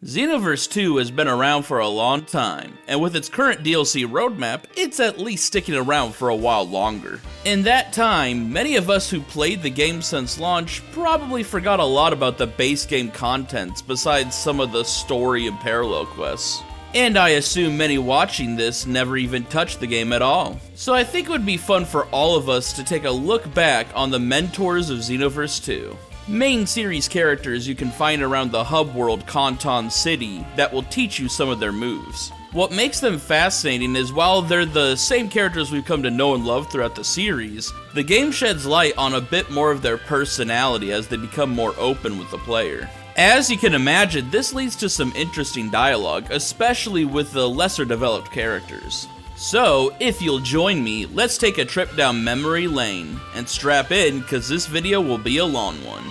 Xenoverse 2 has been around for a long time, and with its current DLC roadmap, it's at least sticking around for a while longer. In that time, many of us who played the game since launch probably forgot a lot about the base game contents besides some of the story and parallel quests. And I assume many watching this never even touched the game at all. So I think it would be fun for all of us to take a look back on the mentors of Xenoverse 2. Main series characters you can find around the hub world Canton City that will teach you some of their moves. What makes them fascinating is while they're the same characters we've come to know and love throughout the series, the game sheds light on a bit more of their personality as they become more open with the player. As you can imagine, this leads to some interesting dialogue, especially with the lesser developed characters. So, if you'll join me, let's take a trip down memory lane, and strap in, cause this video will be a long one.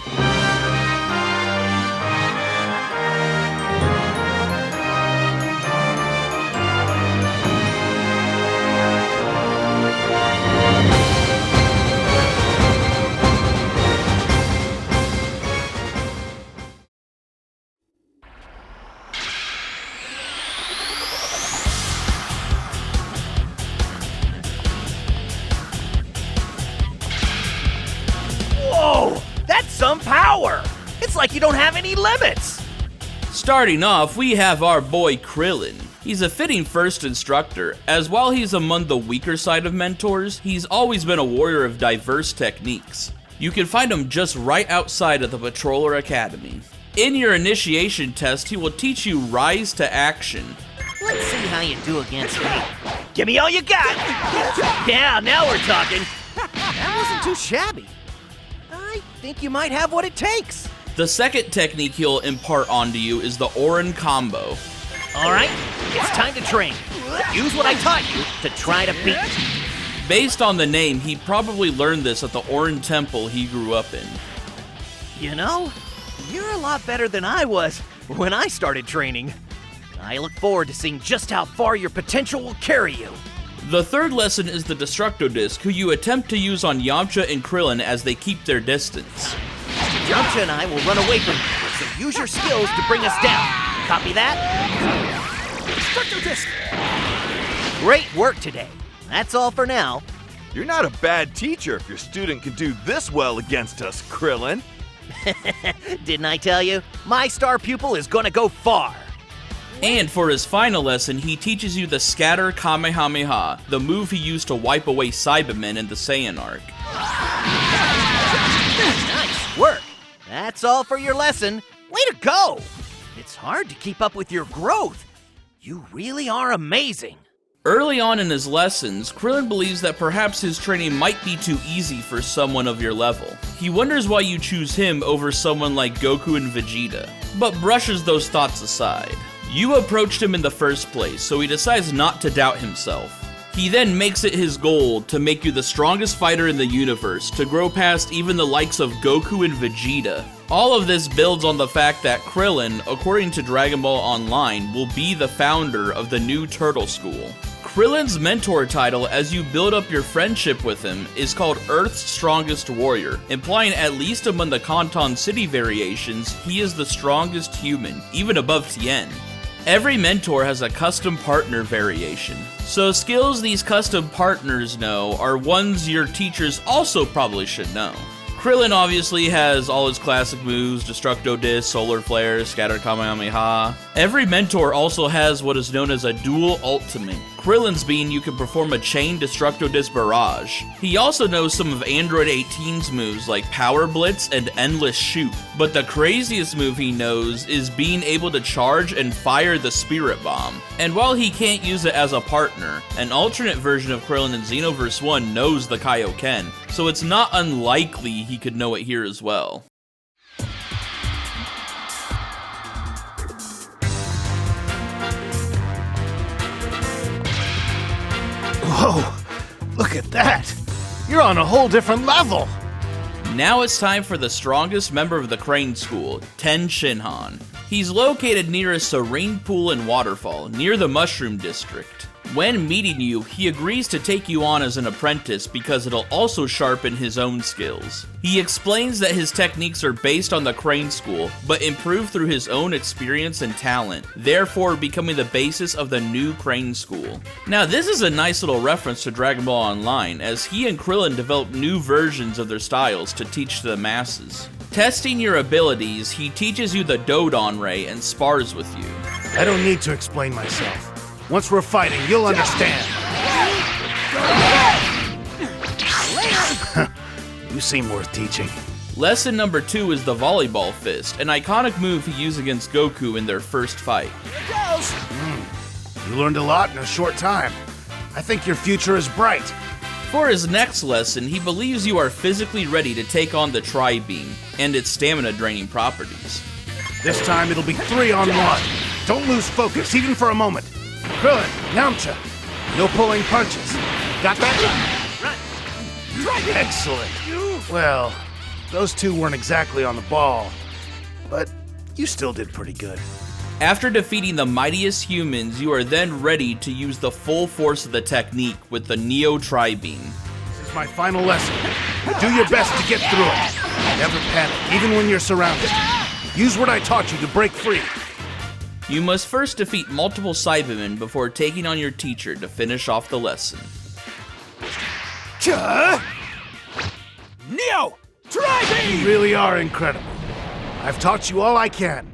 Some power! It's like you don't have any limits! Starting off, we have our boy Krillin. He's a fitting first instructor, as while he's among the weaker side of mentors, he's always been a warrior of diverse techniques. You can find him just right outside of the Patroller Academy. In your initiation test, he will teach you Rise to Action. Let's see how you do against me. Give me all you got! Yeah, now we're talking! That wasn't too shabby. I think you might have what it takes. The second technique he'll impart onto you is the Orin Combo. Alright, it's time to train. Use what I taught you to try to beat me. Based on the name, he probably learned this at the Orin Temple he grew up in. You know, you're a lot better than I was when I started training. I look forward to seeing just how far your potential will carry you. The third lesson is the Destructo Disc, who you attempt to use on Yamcha and Krillin as they keep their distance. Yamcha and I will run away from you, so use your skills to bring us down. Copy that? Destructo Disc! Great work today. That's all for now. You're not a bad teacher if your student can do this well against us, Krillin. Didn't I tell you? My star pupil is gonna go far. And for his final lesson, he teaches you the Scatter Kamehameha, the move he used to wipe away Cybermen in the Saiyan arc. Nice work! That's all for your lesson. Way to go! It's hard to keep up with your growth. You really are amazing. Early on in his lessons, Krillin believes that perhaps his training might be too easy for someone of your level. He wonders why you choose him over someone like Goku and Vegeta, but brushes those thoughts aside. You approached him in the first place, so he decides not to doubt himself. He then makes it his goal to make you the strongest fighter in the universe, to grow past even the likes of Goku and Vegeta. All of this builds on the fact that Krillin, according to Dragon Ball Online, will be the founder of the new Turtle School. Krillin's mentor title, as you build up your friendship with him, is called Earth's Strongest Warrior, implying at least among the Canton City variations, he is the strongest human, even above Tien. Every mentor has a custom partner variation, so skills these custom partners know are ones your teachers also probably should know. Krillin obviously has all his classic moves, Destructo Disc, Solar Flare, Scatter Kamehameha. Every mentor also has what is known as a dual ultimate. Krillin's being you can perform a chain Destructo Disc barrage. He also knows some of Android 18's moves like Power Blitz and Endless Shoot, but the craziest move he knows is being able to charge and fire the Spirit Bomb. And while he can't use it as a partner, an alternate version of Krillin in Xenoverse 1 knows the Kaioken, so it's not unlikely he could know it here as well. Whoa, look at that! You're on a whole different level! Now it's time for the strongest member of the Crane School, Ten Shinhan. He's located near a serene pool and waterfall, near the Mushroom District. When meeting you, he agrees to take you on as an apprentice because it'll also sharpen his own skills. He explains that his techniques are based on the Crane School, but improved through his own experience and talent, therefore becoming the basis of the new Crane School. Now this is a nice little reference to Dragon Ball Online, as he and Krillin developed new versions of their styles to teach to the masses. Testing your abilities, he teaches you the Dodon Ray and spars with you. I don't need to explain myself. Once we're fighting, you'll understand. You seem worth teaching. Lesson number 2 is the Volleyball Fist, an iconic move he used against Goku in their first fight. You learned a lot in a short time. I think your future is bright. For his next lesson, he believes you are physically ready to take on the Tri-Beam and its stamina-draining properties. This time it'll be 3-on-1. Don't lose focus, even for a moment. Krillin, Yamcha, no pulling punches. Got that? Excellent. Well, those two weren't exactly on the ball, but you still did pretty good. After defeating the mightiest humans, you are then ready to use the full force of the technique with the Neo Tri-Beam. This is my final lesson. Do your best to get through it. Never panic, even when you're surrounded. Use what I taught you to break free. You must first defeat multiple Cybermen before taking on your teacher to finish off the lesson. Neo! Tri-Beam! You really are incredible. I've taught you all I can.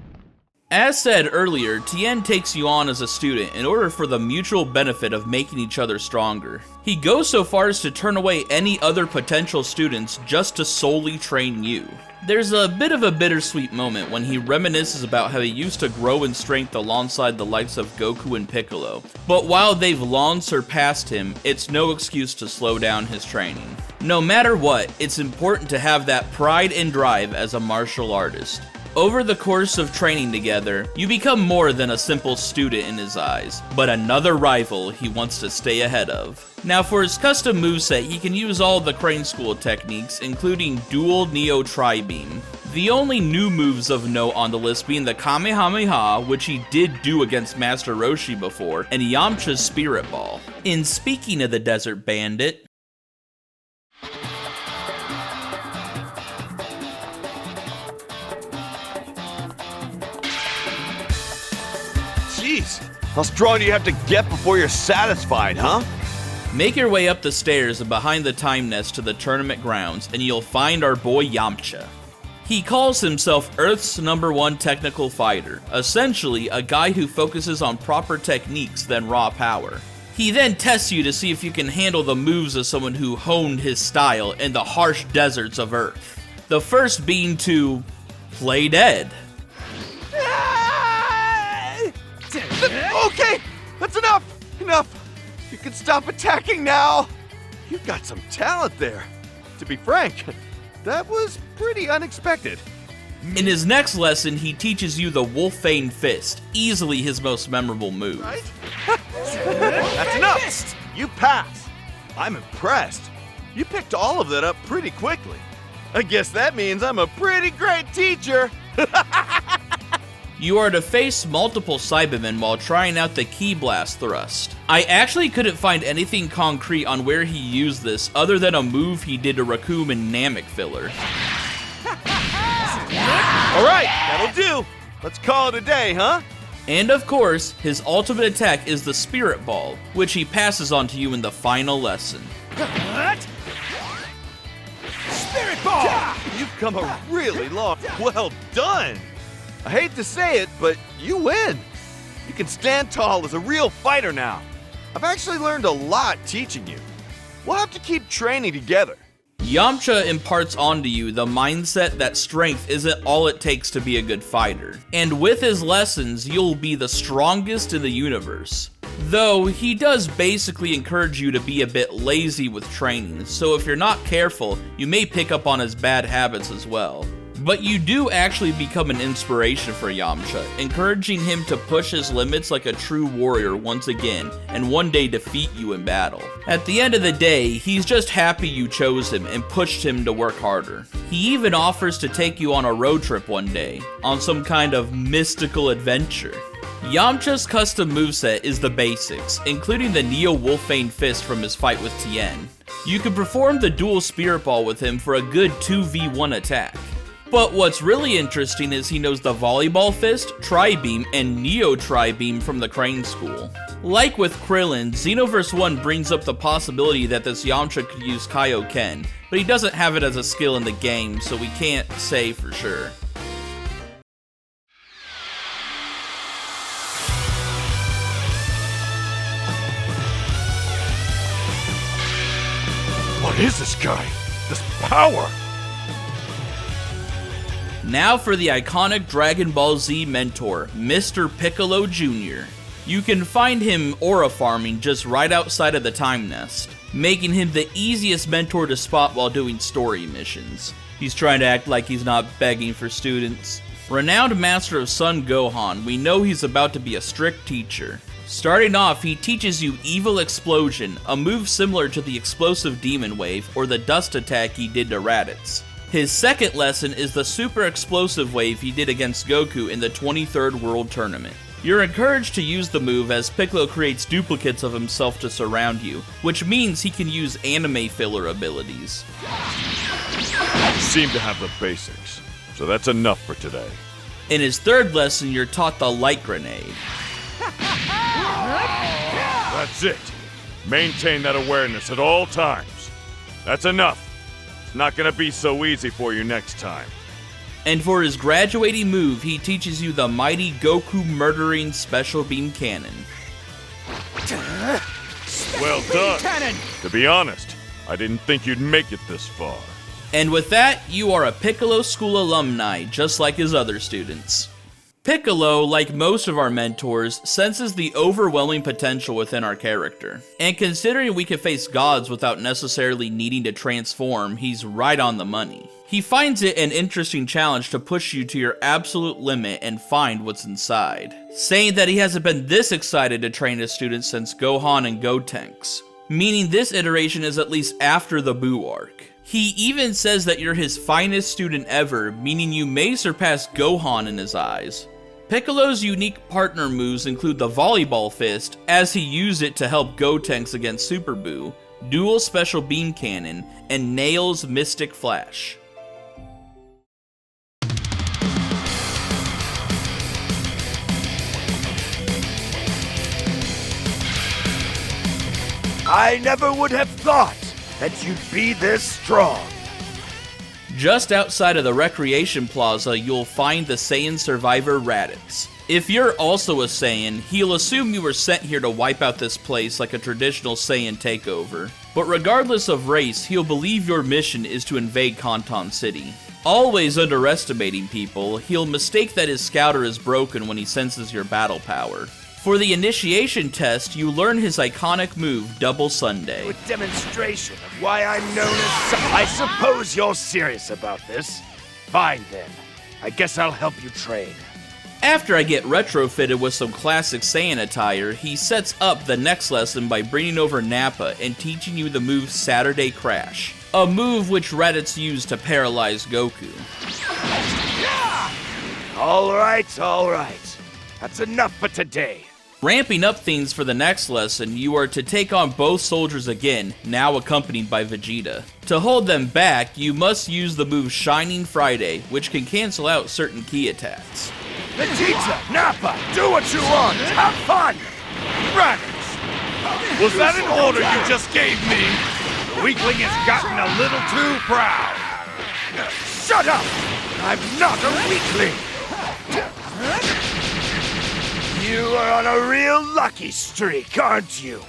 As said earlier, Tien takes you on as a student in order for the mutual benefit of making each other stronger. He goes so far as to turn away any other potential students just to solely train you. There's a bit of a bittersweet moment when he reminisces about how he used to grow in strength alongside the likes of Goku and Piccolo, but while they've long surpassed him, it's no excuse to slow down his training. No matter what, it's important to have that pride and drive as a martial artist. Over the course of training together, you become more than a simple student in his eyes, but another rival he wants to stay ahead of. Now for his custom moveset, he can use all the Crane School techniques, including Dual Neo Tri-Beam. The only new moves of note on the list being the Kamehameha, which he did do against Master Roshi before, and Yamcha's Spirit Ball. In speaking of the Desert Bandit, Jeez, how strong do you have to get before you're satisfied, huh? make your way up the stairs and behind the time nest to the tournament grounds, and you'll find our boy Yamcha. He calls himself Earth's #1 technical fighter, essentially a guy who focuses on proper techniques than raw power. He then tests you to see if you can handle the moves of someone who honed his style in the harsh deserts of Earth. The first being to play dead. Okay, that's enough! Enough! You can stop attacking now! You've got some talent there. To be frank, that was pretty unexpected. In his next lesson, he teaches you the Wolfane Fist, easily his most memorable move. Right? That's enough! You pass. I'm impressed. You picked all of that up pretty quickly. I guess that means I'm a pretty great teacher. You are to face multiple Cybermen while trying out the Ki Blast thrust. I actually couldn't find anything concrete on where he used this other than a move he did to Raccoon and Namek filler. Alright, that'll do. Let's call it a day, huh? And of course, his ultimate attack is the Spirit Ball, which he passes on to you in the final lesson. Spirit Ball! You've come a really long... Well done! I hate to say it, but you win. You can stand tall as a real fighter now. I've actually learned a lot teaching you. We'll have to keep training together. Yamcha imparts onto you the mindset that strength isn't all it takes to be a good fighter. And with his lessons, you'll be the strongest in the universe. Though, he does basically encourage you to be a bit lazy with training, so if you're not careful, you may pick up on his bad habits as well. But you do actually become an inspiration for Yamcha, encouraging him to push his limits like a true warrior once again, and one day defeat you in battle. At the end of the day, he's just happy you chose him and pushed him to work harder. He even offers to take you on a road trip one day, on some kind of mystical adventure. Yamcha's custom moveset is the basics, including the Neo Wolfbane Fist from his fight with Tien. You can perform the dual Spirit Ball with him for a good 2v1 attack. But what's really interesting is he knows the Volleyball Fist, Tri-Beam, and Neo Tri-Beam from the Crane School. Like with Krillin, Xenoverse 1 brings up the possibility that this Yamcha could use Kaioken, but he doesn't have it as a skill in the game, so we can't say for sure. What is this guy? This power? Now for the iconic Dragon Ball Z mentor, Mr. Piccolo Jr. You can find him aura farming just right outside of the Time Nest, making him the easiest mentor to spot while doing story missions. He's trying to act like he's not begging for students. Renowned master of Son Gohan, we know he's about to be a strict teacher. Starting off, he teaches you Evil Explosion, a move similar to the Explosive Demon Wave or the Dust Attack he did to Raditz. His second lesson is the Super Explosive Wave he did against Goku in the 23rd World Tournament. You're encouraged to use the move as Piccolo creates duplicates of himself to surround you, which means he can use anime filler abilities. You seem to have the basics, so that's enough for today. In his third lesson, you're taught the Light Grenade. That's it. Maintain that awareness at all times. That's enough. It's not gonna be so easy for you next time. And for his graduating move, he teaches you the mighty Goku Murdering Special Beam Cannon. Well done. To be honest, I didn't think you'd make it this far. And with that, you are a Piccolo School alumni, just like his other students. Piccolo, like most of our mentors, senses the overwhelming potential within our character. And considering we can face gods without necessarily needing to transform, he's right on the money. He finds it an interesting challenge to push you to your absolute limit and find what's inside, saying that he hasn't been this excited to train his students since Gohan and Gotenks, meaning this iteration is at least after the Buu arc. He even says that you're his finest student ever, meaning you may surpass Gohan in his eyes. Piccolo's unique partner moves include the Volleyball Fist, as he used it to help Gotenks against Super Buu, Dual Special Beam Cannon, and Nail's Mystic Flash. I never would have thought that you'd be this strong. Just outside of the Recreation Plaza, you'll find the Saiyan survivor Raditz. If you're also a Saiyan, he'll assume you were sent here to wipe out this place like a traditional Saiyan takeover. But regardless of race, he'll believe your mission is to invade Kanton City. Always underestimating people, he'll mistake that his scouter is broken when he senses your battle power. For the initiation test, you learn his iconic move, Double Sunday. A demonstration of why I'm known as I suppose you're serious about this. Fine then. I guess I'll help you train. After I get retrofitted with some classic Saiyan attire, he sets up the next lesson by bringing over Nappa and teaching you the move Saturday Crash, a move which Raditz used to paralyze Goku. All right. That's enough for today. Ramping up things for the next lesson, you are to take on both soldiers again, now accompanied by Vegeta. To hold them back, you must use the move Shining Friday, which can cancel out certain key attacks. Vegeta, Nappa, do what you want. Have fun. Raditz! Was that an order you just gave me? The weakling has gotten a little too proud. Shut up! I'm not a weakling. You are on a real lucky streak, aren't you?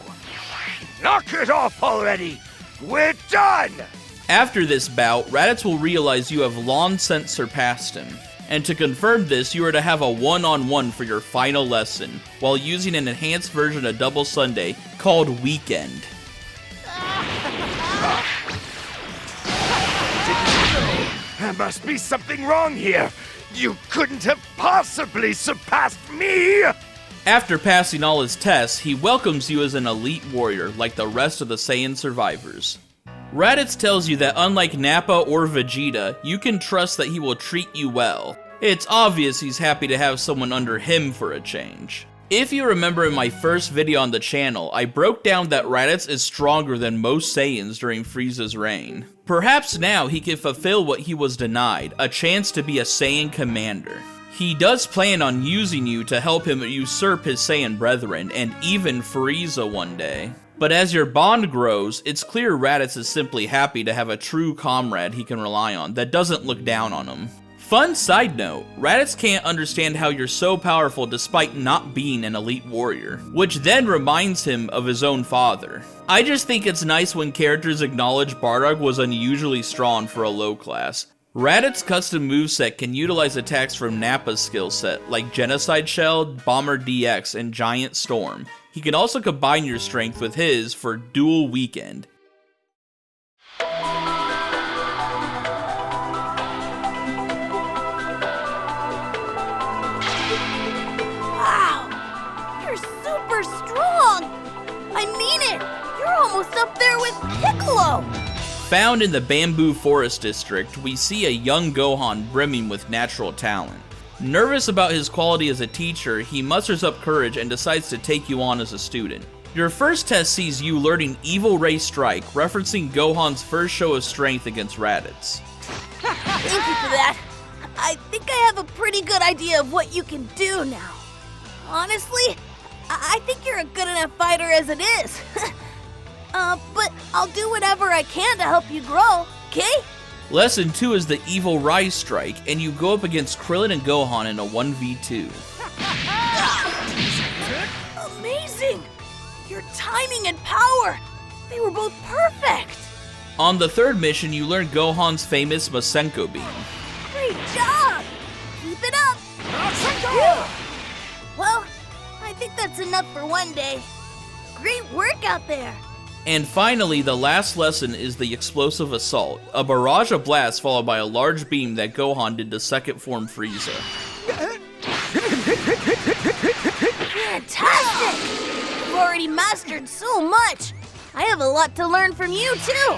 Knock it off already! We're done! After this bout, Raditz will realize you have long since surpassed him. And to confirm this, you are to have a one-on-one for your final lesson, while using an enhanced version of Double Sunday called Weekend. There must be something wrong here. You couldn't have possibly surpassed me! After passing all his tests, he welcomes you as an elite warrior like the rest of the Saiyan survivors. Raditz tells you that unlike Nappa or Vegeta, you can trust that he will treat you well. It's obvious he's happy to have someone under him for a change. If you remember in my first video on the channel, I broke down that Raditz is stronger than most Saiyans during Frieza's reign. Perhaps now he can fulfill what he was denied, a chance to be a Saiyan commander. He does plan on using you to help him usurp his Saiyan brethren, and even Frieza one day. But as your bond grows, it's clear Raditz is simply happy to have a true comrade he can rely on that doesn't look down on him. Fun side note, Raditz can't understand how you're so powerful despite not being an elite warrior, which then reminds him of his own father. I just think it's nice when characters acknowledge Bardock was unusually strong for a low class. Raditz's custom moveset can utilize attacks from Nappa's skill set, like Genocide Shell, Bomber DX, and Giant Storm. He can also combine your strength with his for Dual Weekend. Super strong! I mean it! You're almost up there with Piccolo! Found in the Bamboo Forest District, we see a young Gohan brimming with natural talent. Nervous about his quality as a teacher, he musters up courage and decides to take you on as a student. Your first test sees you learning Evil Ray Strike, referencing Gohan's first show of strength against Raditz. Thank you for that. I think I have a pretty good idea of what you can do now. Honestly, I think you're a good enough fighter as it is. But I'll do whatever I can to help you grow, okay? Lesson 2 is the Evil Rise Strike, and you go up against Krillin and Gohan in a 1v2. Amazing! Your timing and power, they were both perfect! On the third mission, you learn Gohan's famous Masenko Beam. Great job! Keep it up! Masenko! Well, I think that's enough for one day. Great work out there! And finally, the last lesson is the Explosive Assault, a barrage of blasts followed by a large beam that Gohan did to second form Frieza. Fantastic! You've already mastered so much! I have a lot to learn from you, too!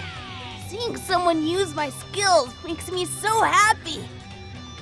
Seeing someone use my skills makes me so happy!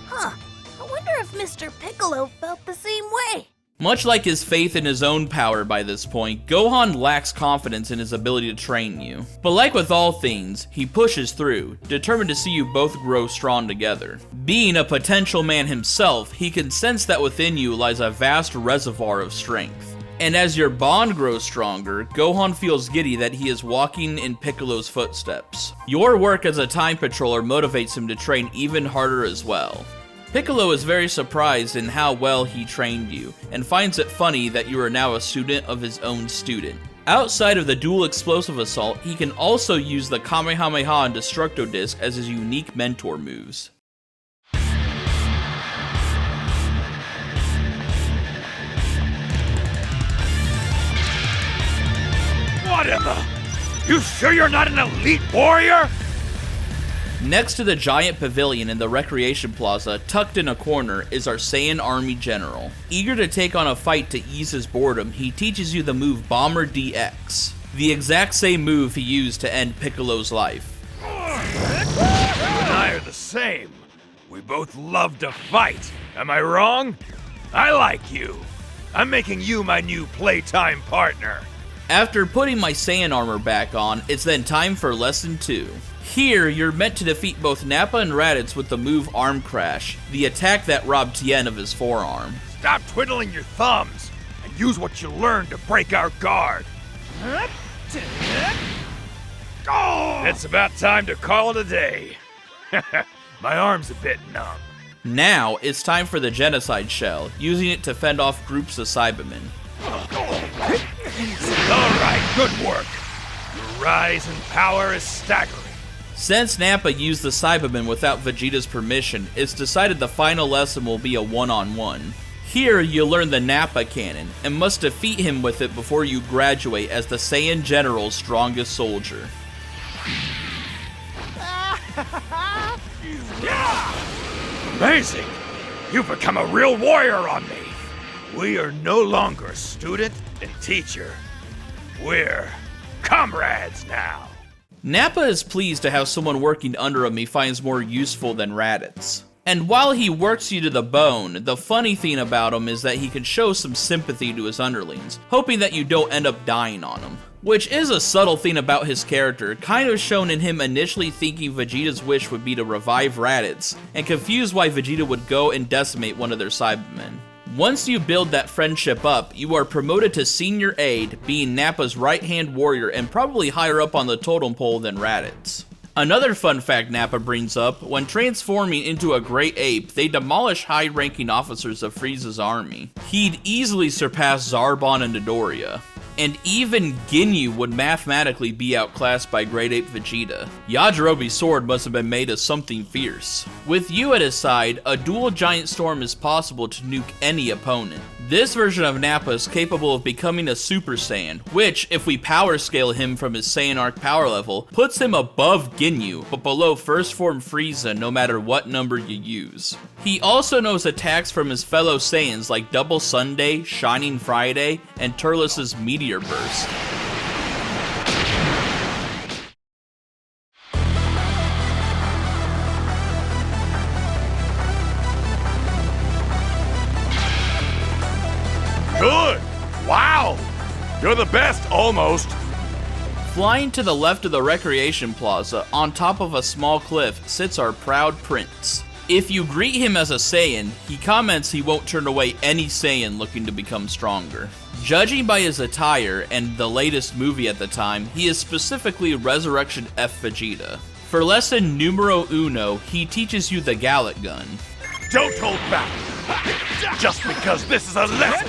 Huh, I wonder if Mr. Piccolo felt the same way. Much like his faith in his own power by this point, Gohan lacks confidence in his ability to train you. But like with all things, he pushes through, determined to see you both grow strong together. Being a potential man himself, he can sense that within you lies a vast reservoir of strength. And as your bond grows stronger, Gohan feels giddy that he is walking in Piccolo's footsteps. Your work as a time patroller motivates him to train even harder as well. Piccolo is very surprised in how well he trained you, and finds it funny that you are now a student of his own student. Outside of the dual explosive assault, he can also use the Kamehameha and Destructo Disc as his unique mentor moves. What in the? You sure you're not an elite warrior? Next to the giant pavilion in the recreation plaza, tucked in a corner, is our Saiyan Army General. Eager to take on a fight to ease his boredom, he teaches you the move Bomber DX, the exact same move he used to end Piccolo's life. You and I are the same. We both love to fight. Am I wrong? I like you. I'm making you my new playtime partner. After putting my Saiyan armor back on, it's then time for Lesson 2. Here, you're meant to defeat both Nappa and Raditz with the move Arm Crash, the attack that robbed Tien of his forearm. Stop twiddling your thumbs and use what you learned to break our guard. It's about time to call it a day. My arm's a bit numb. Now, it's time for the Genocide Shell, using it to fend off groups of Cybermen. Alright, good work. Your rise in power is staggering. Since Nappa used the Cybermen without Vegeta's permission, it's decided the final lesson will be a one-on-one. Here, you learn the Nappa cannon, and must defeat him with it before you graduate as the Saiyan General's strongest soldier. Amazing! You've become a real warrior on me. We are no longer student and teacher. We're comrades now. Nappa is pleased to have someone working under him he finds more useful than Raditz. And while he works you to the bone, the funny thing about him is that he can show some sympathy to his underlings, hoping that you don't end up dying on him. Which is a subtle thing about his character, kind of shown in him initially thinking Vegeta's wish would be to revive Raditz, and confused why Vegeta would go and decimate one of their Cybermen. Once you build that friendship up, you are promoted to Senior Aide, being Nappa's right-hand warrior and probably higher up on the totem pole than Raditz. Another fun fact Nappa brings up, when transforming into a Great Ape, they demolish high-ranking officers of Frieza's army. He'd easily surpass Zarbon and Dodoria. And even Ginyu would mathematically be outclassed by Great Ape Vegeta. Yajirobe's sword must have been made of something fierce. With you at his side, a dual giant storm is possible to nuke any opponent. This version of Nappa is capable of becoming a Super Saiyan, which, if we power scale him from his Saiyan Arc power level, puts him above Ginyu, but below First Form Frieza no matter what number you use. He also knows attacks from his fellow Saiyans like Double Sunday, Shining Friday, and Turles' Meteor Burst. Good! Wow! You're the best, almost. Flying to the left of the recreation plaza, on top of a small cliff, sits our proud prince. If you greet him as a Saiyan, he comments he won't turn away any Saiyan looking to become stronger. Judging by his attire and the latest movie at the time, he is specifically Resurrection F Vegeta. For lesson numero uno, he teaches you the Gallic Gun. Don't hold back. Just because this is a lesson.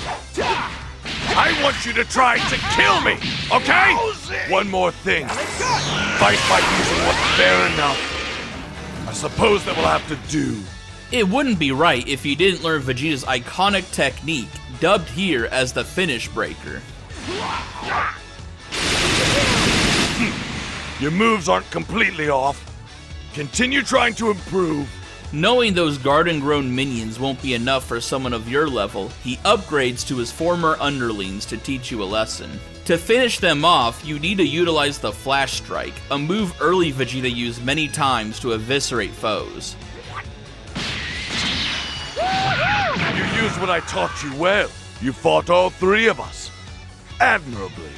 I want you to try to kill me, okay? One more thing. Fight by using what's fair enough. I suppose that we'll have to do. It wouldn't be right if you didn't learn Vegeta's iconic technique, dubbed here as the Finish Breaker. Your moves aren't completely off. Continue trying to improve. Knowing those garden-grown minions won't be enough for someone of your level, he upgrades to his former underlings to teach you a lesson. To finish them off, you need to utilize the Flash Strike, a move early Vegeta used many times to eviscerate foes. You used what I taught you well. You fought all three of us. Admirably.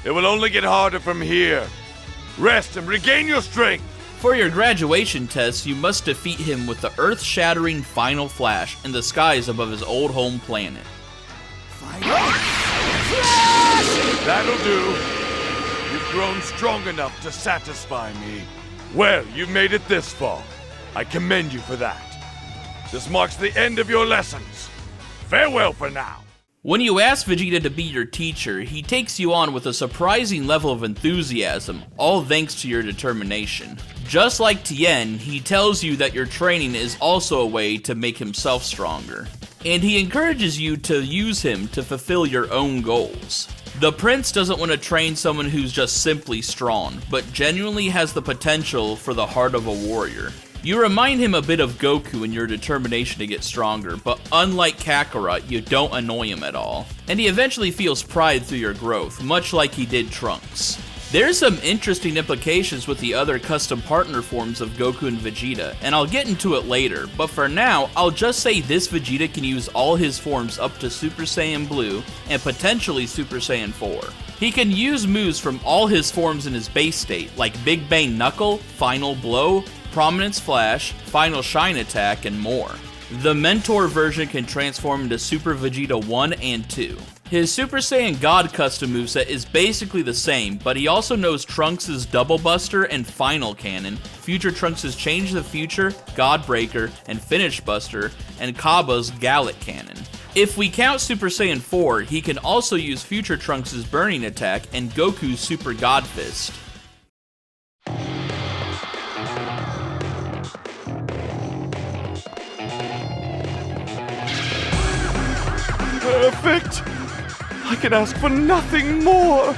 It will only get harder from here. Rest and regain your strength. For your graduation test, you must defeat him with the earth-shattering Final Flash in the skies above his old home planet. That'll do. You've grown strong enough to satisfy me. Well, you've made it this far. I commend you for that. This marks the end of your lessons. Farewell for now. When you ask Vegeta to be your teacher, he takes you on with a surprising level of enthusiasm, all thanks to your determination. Just like Tien, he tells you that your training is also a way to make himself stronger. And he encourages you to use him to fulfill your own goals. The prince doesn't want to train someone who's just simply strong, but genuinely has the potential for the heart of a warrior. You remind him a bit of Goku in your determination to get stronger, but unlike Kakarot, you don't annoy him at all. And he eventually feels pride through your growth, much like he did Trunks. There's some interesting implications with the other custom partner forms of Goku and Vegeta, and I'll get into it later, but for now, I'll just say this Vegeta can use all his forms up to Super Saiyan Blue, and potentially Super Saiyan 4. He can use moves from all his forms in his base state, like Big Bang Knuckle, Final Blow, Prominence Flash, Final Shine Attack, and more. The Mentor version can transform into Super Vegeta 1 and 2. His Super Saiyan God custom moveset is basically the same, but he also knows Trunks' Double Buster and Final Cannon, Future Trunks' Change the Future, God Breaker, and Finish Buster, and Cabba's Gallic Cannon. If we count Super Saiyan 4, he can also use Future Trunks' Burning Attack and Goku's Super God Fist. Perfect! I can ask for nothing more!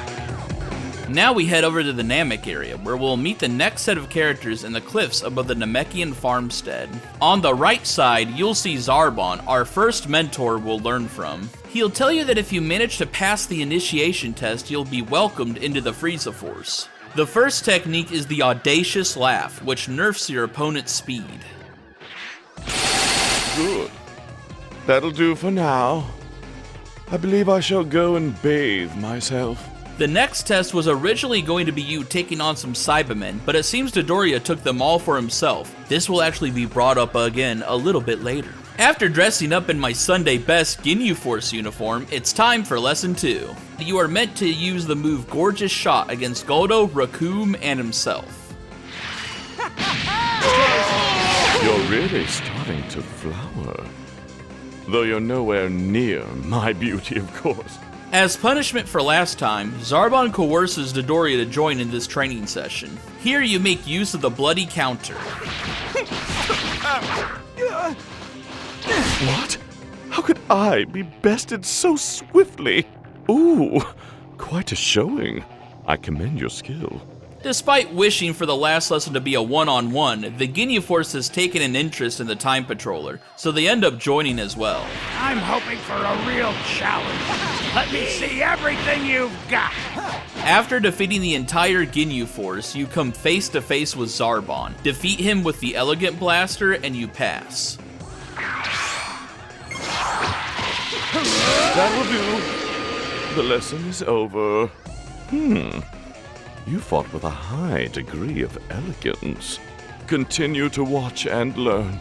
Now we head over to the Namek area, where we'll meet the next set of characters in the cliffs above the Namekian farmstead. On the right side, you'll see Zarbon, our first mentor we'll learn from. He'll tell you that if you manage to pass the initiation test, you'll be welcomed into the Frieza Force. The first technique is the Audacious Laugh, which nerfs your opponent's speed. Good. That'll do for now. I believe I shall go and bathe myself. The next test was originally going to be you taking on some Cybermen, but it seems Dodoria took them all for himself. This will actually be brought up again a little bit later. After dressing up in my Sunday best Ginyu Force uniform, it's time for Lesson 2. You are meant to use the move Gorgeous Shot against Goldo, Raccoon, and himself. You're really starting to flower. Though you're nowhere near my beauty, of course. As punishment for last time, Zarbon coerces Dodoria to join in this training session. Here you make use of the bloody counter. What? How could I be bested so swiftly? Ooh, quite a showing. I commend your skill. Despite wishing for the last lesson to be a one-on-one, the Ginyu Force has taken an interest in the Time Patroller, so they end up joining as well. I'm hoping for a real challenge. Let me see everything you've got. After defeating the entire Ginyu Force, you come face to face with Zarbon, defeat him with the Elegant Blaster, and you pass. That will do. The lesson is over. You fought with a high degree of elegance. Continue to watch and learn,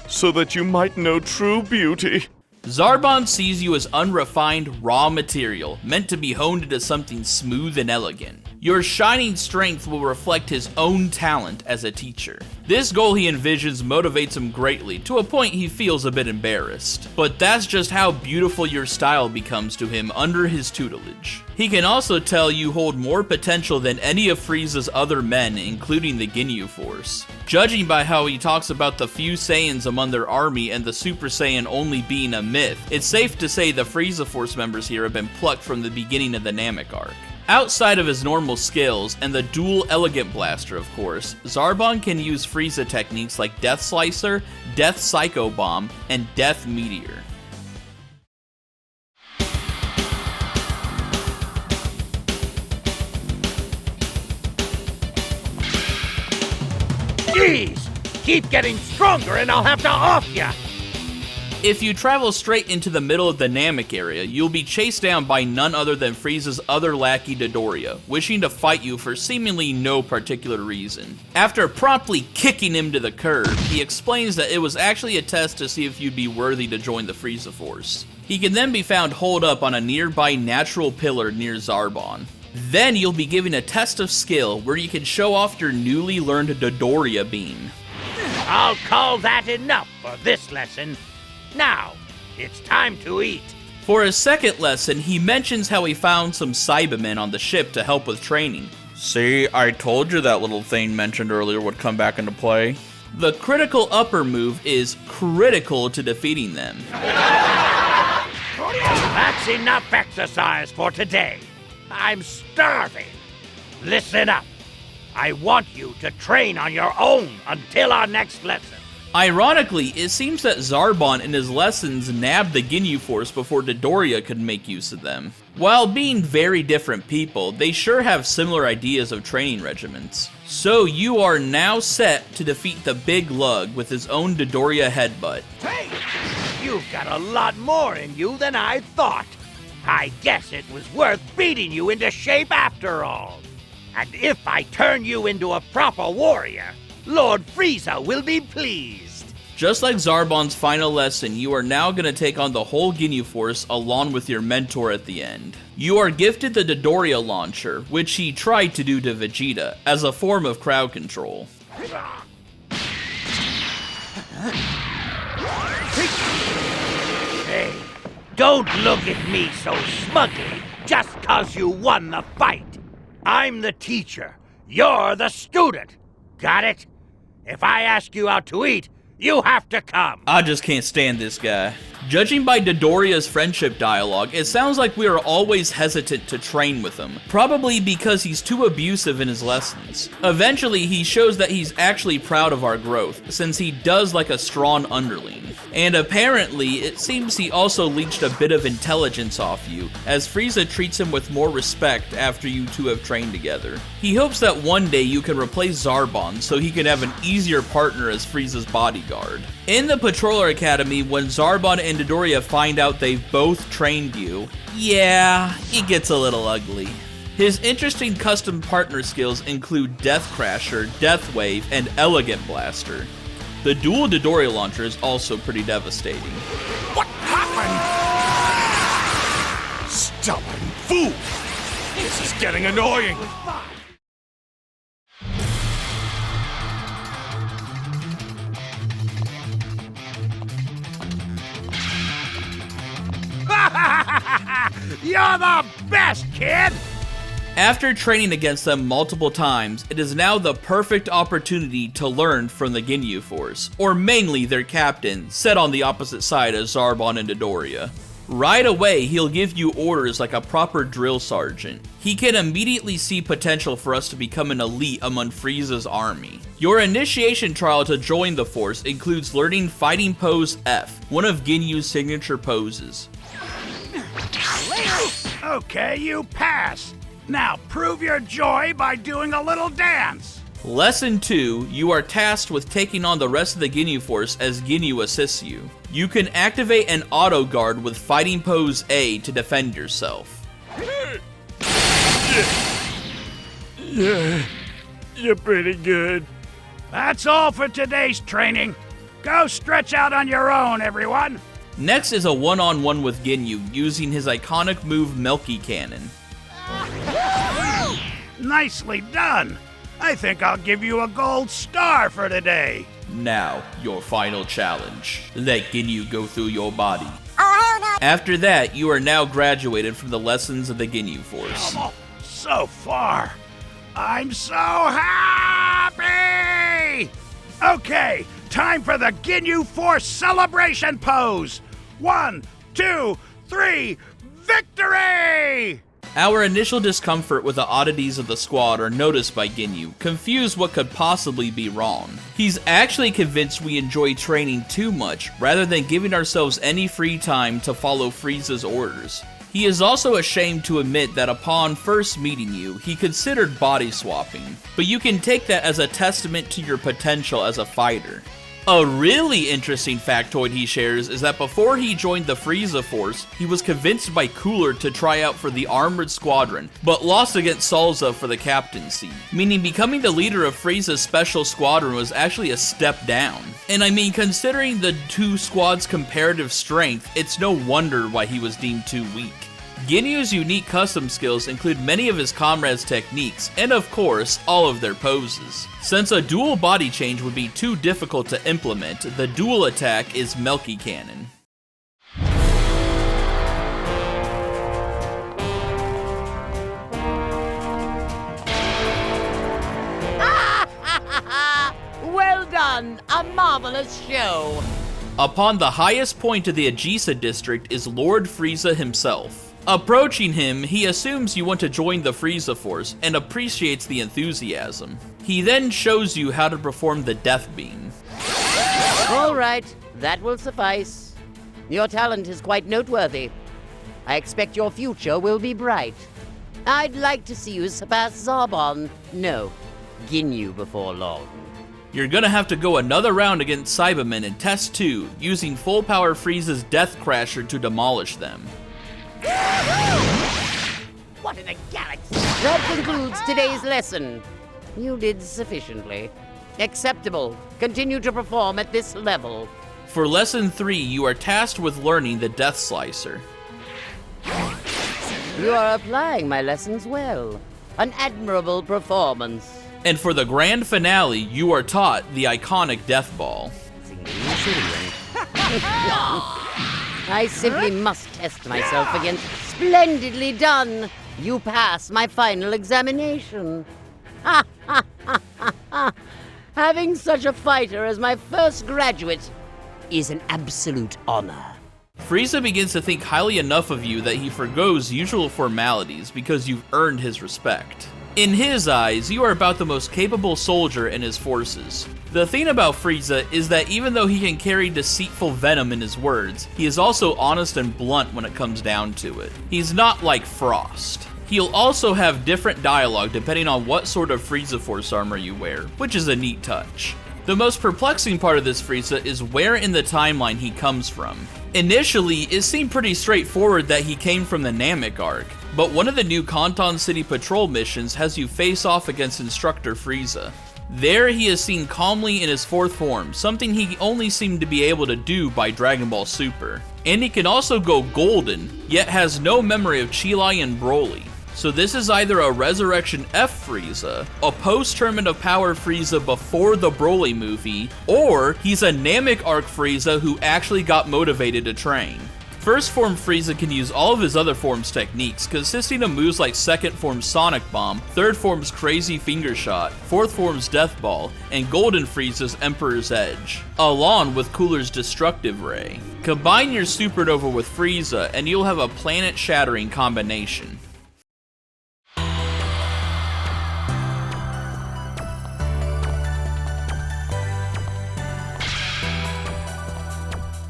so that you might know true beauty. Zarbon sees you as unrefined, raw material, meant to be honed into something smooth and elegant. Your shining strength will reflect his own talent as a teacher. This goal he envisions motivates him greatly, to a point he feels a bit embarrassed. But that's just how beautiful your style becomes to him under his tutelage. He can also tell you hold more potential than any of Frieza's other men, including the Ginyu Force. Judging by how he talks about the few Saiyans among their army and the Super Saiyan only being a myth, it's safe to say the Frieza Force members here have been plucked from the beginning of the Namek arc. Outside of his normal skills, and the dual Elegant Blaster of course, Zarbon can use Frieza techniques like Death Slicer, Death Psycho Bomb, and Death Meteor. Jeez! Keep getting stronger and I'll have to off ya! If you travel straight into the middle of the Namek area, you'll be chased down by none other than Frieza's other lackey Dodoria, wishing to fight you for seemingly no particular reason. After promptly kicking him to the curb, he explains that it was actually a test to see if you'd be worthy to join the Frieza Force. He can then be found holed up on a nearby natural pillar near Zarbon. Then you'll be given a test of skill where you can show off your newly learned Dodoria beam. I'll call that enough for this lesson. Now, it's time to eat. For his second lesson, he mentions how he found some Cybermen on the ship to help with training. See, I told you that little thing mentioned earlier would come back into play. The critical upper move is critical to defeating them. That's enough exercise for today. I'm starving. Listen up. I want you to train on your own until our next lesson. Ironically, it seems that Zarbon in his lessons nabbed the Ginyu Force before Dodoria could make use of them. While being very different people, they sure have similar ideas of training regimens. So you are now set to defeat the Big Lug with his own Dodoria headbutt. Hey, you've got a lot more in you than I thought. I guess it was worth beating you into shape after all. And if I turn you into a proper warrior, Lord Frieza will be pleased. Just like Zarbon's final lesson, you are now going to take on the whole Ginyu Force along with your mentor at the end. You are gifted the Dodoria launcher, which he tried to do to Vegeta, as a form of crowd control. Hey, don't look at me so smugly just 'cause you won the fight. I'm the teacher. You're the student. Got it? If I ask you out to eat, you have to come. I just can't stand this guy. Judging by Dodoria's friendship dialogue, it sounds like we are always hesitant to train with him, probably because he's too abusive in his lessons. Eventually, he shows that he's actually proud of our growth, since he does like a strong underling. And apparently, it seems he also leached a bit of intelligence off you, as Frieza treats him with more respect after you two have trained together. He hopes that one day you can replace Zarbon so he can have an easier partner as Frieza's bodyguard. In the Patroller Academy, when Zarbon and Dodoria find out they've both trained you, yeah, it gets a little ugly. His interesting custom partner skills include Death Crasher, Death Wave, and Elegant Blaster. The dual Dodoria launcher is also pretty devastating. What happened? Stubborn fool! This is getting annoying. You're the best, kid! After training against them multiple times, it is now the perfect opportunity to learn from the Ginyu Force, or mainly their captain, set on the opposite side of Zarbon and Dodoria. Right away, he'll give you orders like a proper drill sergeant. He can immediately see potential for us to become an elite among Frieza's army. Your initiation trial to join the Force includes learning Fighting Pose F, one of Ginyu's signature poses. Okay, you pass. Now prove your joy by doing a little dance. Lesson 2, you are tasked with taking on the rest of the Ginyu Force as Ginyu assists you. You can activate an auto guard with Fighting Pose A to defend yourself. Yeah, you're pretty good. That's all for today's training. Go stretch out on your own, everyone. Next is a one-on-one with Ginyu using his iconic move Melky Cannon. Nicely done. I think I'll give you a gold star for today. Now, your final challenge. Let Ginyu go through your body. After that, you are now graduated from the lessons of the Ginyu Force. So far. I'm so happy! Okay, time for the Ginyu Force celebration pose. 1, 2, 3, victory! Our initial discomfort with the oddities of the squad are noticed by Ginyu, confused what could possibly be wrong. He's actually convinced we enjoy training too much, rather than giving ourselves any free time to follow Frieza's orders. He is also ashamed to admit that upon first meeting you, he considered body swapping, but you can take that as a testament to your potential as a fighter. A really interesting factoid he shares is that before he joined the Frieza Force, he was convinced by Cooler to try out for the Armored Squadron, but lost against Salza for the captaincy, meaning becoming the leader of Frieza's Special Squadron was actually a step down. And I mean, considering the two squads' comparative strength, it's no wonder why he was deemed too weak. Ginyu's unique custom skills include many of his comrades' techniques, and of course, all of their poses. Since a dual body change would be too difficult to implement, the dual attack is Melky Cannon. Well done! A marvelous show! Upon the highest point of the Ajisa district is Lord Frieza himself. Approaching him, he assumes you want to join the Frieza Force and appreciates the enthusiasm. He then shows you how to perform the Death Beam. All right, that will suffice. Your talent is quite noteworthy. I expect your future will be bright. I'd like to see you surpass Zarbon, no, Ginyu before long. You're gonna have to go another round against Cybermen in Test 2, using full power Frieza's Death Crasher to demolish them. What in the galaxy? That concludes today's lesson. You did sufficiently. Acceptable. Continue to perform at this level. For Lesson 3, you are tasked with learning the Death Slicer. You are applying my lessons well. An admirable performance. And for the grand finale, you are taught the iconic Death Ball. I simply must test myself again. Splendidly done! You pass my final examination. Ha ha ha ha ha! Having such a fighter as my first graduate is an absolute honor. Frieza begins to think highly enough of you that he forgoes usual formalities because you've earned his respect. In his eyes, you are about the most capable soldier in his forces. The thing about Frieza is that even though he can carry deceitful venom in his words, he is also honest and blunt when it comes down to it. He's not like Frost. He'll also have different dialogue depending on what sort of Frieza Force armor you wear, which is a neat touch. The most perplexing part of this Frieza is where in the timeline he comes from. Initially, it seemed pretty straightforward that he came from the Namek arc, but one of the new Kanton City Patrol missions has you face off against Instructor Frieza. There he is seen calmly in his fourth form, something he only seemed to be able to do by Dragon Ball Super. And he can also go golden, yet has no memory of Chi-Lai and Broly. So this is either a Resurrection F Frieza, a post-Tournament of Power Frieza before the Broly movie, or he's a Namek arc Frieza who actually got motivated to train. First form Frieza can use all of his other forms techniques, consisting of moves like second form's Sonic Bomb, third form's Crazy Finger Shot, fourth form's Death Ball, and Golden Frieza's Emperor's Edge, along with Cooler's Destructive Ray. Combine your Supernova with Frieza and you'll have a planet-shattering combination.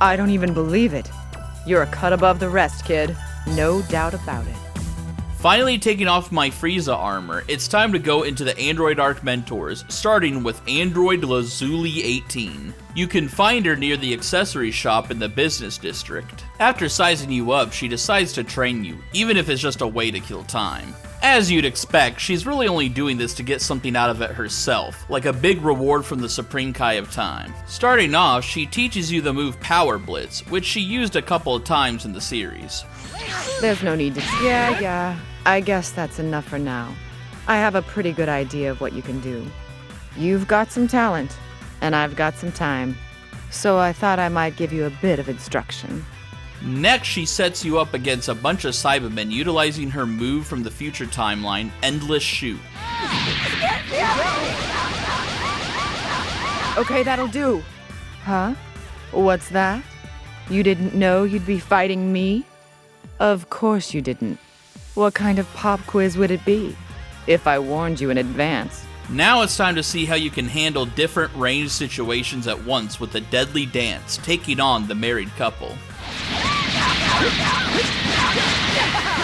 I don't even believe it. You're a cut above the rest, kid. No doubt about it. Finally taking off my Frieza armor, it's time to go into the Android Arc Mentors, starting with Android Lazuli 18. You can find her near the accessory shop in the business district. After sizing you up, she decides to train you, even if it's just a way to kill time. As you'd expect, she's really only doing this to get something out of it herself, like a big reward from the Supreme Kai of Time. Starting off, she teaches you the move Power Blitz, which she used a couple of times in the series. There's no need to... Yeah. I guess that's enough for now. I have a pretty good idea of what you can do. You've got some talent, and I've got some time. So I thought I might give you a bit of instruction. Next, she sets you up against a bunch of Cybermen utilizing her move from the future timeline, Endless Shoot. Okay, that'll do. Huh? What's that? You didn't know you'd be fighting me? Of course you didn't. What kind of pop quiz would it be? If I warned you in advance. Now it's time to see how you can handle different ranged situations at once with the Deadly Dance, taking on the married couple.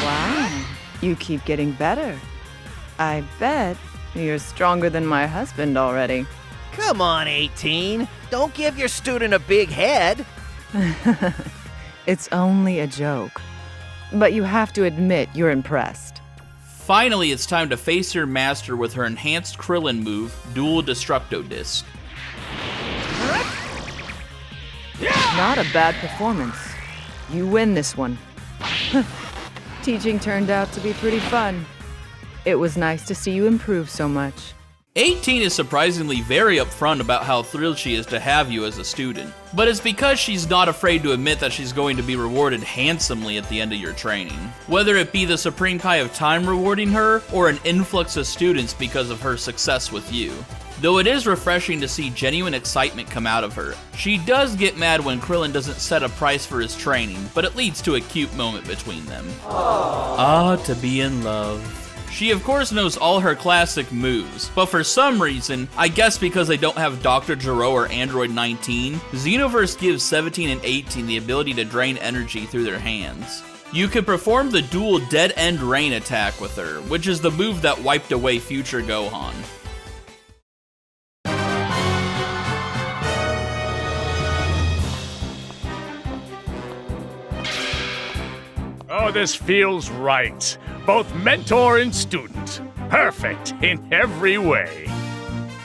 Wow, you keep getting better. I bet you're stronger than my husband already. Come on, 18. Don't give your student a big head. It's only a joke. But you have to admit you're impressed. Finally, it's time to face your master with her enhanced Krillin move, Dual Destructo Disc. Not a bad performance. You win this one. Teaching turned out to be pretty fun. It was nice to see you improve so much. 18 is surprisingly very upfront about how thrilled she is to have you as a student, but it's because she's not afraid to admit that she's going to be rewarded handsomely at the end of your training. Whether it be the Supreme Kai of Time rewarding her, or an influx of students because of her success with you. Though it is refreshing to see genuine excitement come out of her. She does get mad when Krillin doesn't set a price for his training, but it leads to a cute moment between them. Ah, to be in love. She of course knows all her classic moves, but for some reason, I guess because they don't have Dr. Gero or Android 19, Xenoverse gives 17 and 18 the ability to drain energy through their hands. You could perform the dual Dead End Rain attack with her, which is the move that wiped away future Gohan. Oh, this feels right. Both mentor and student. Perfect in every way.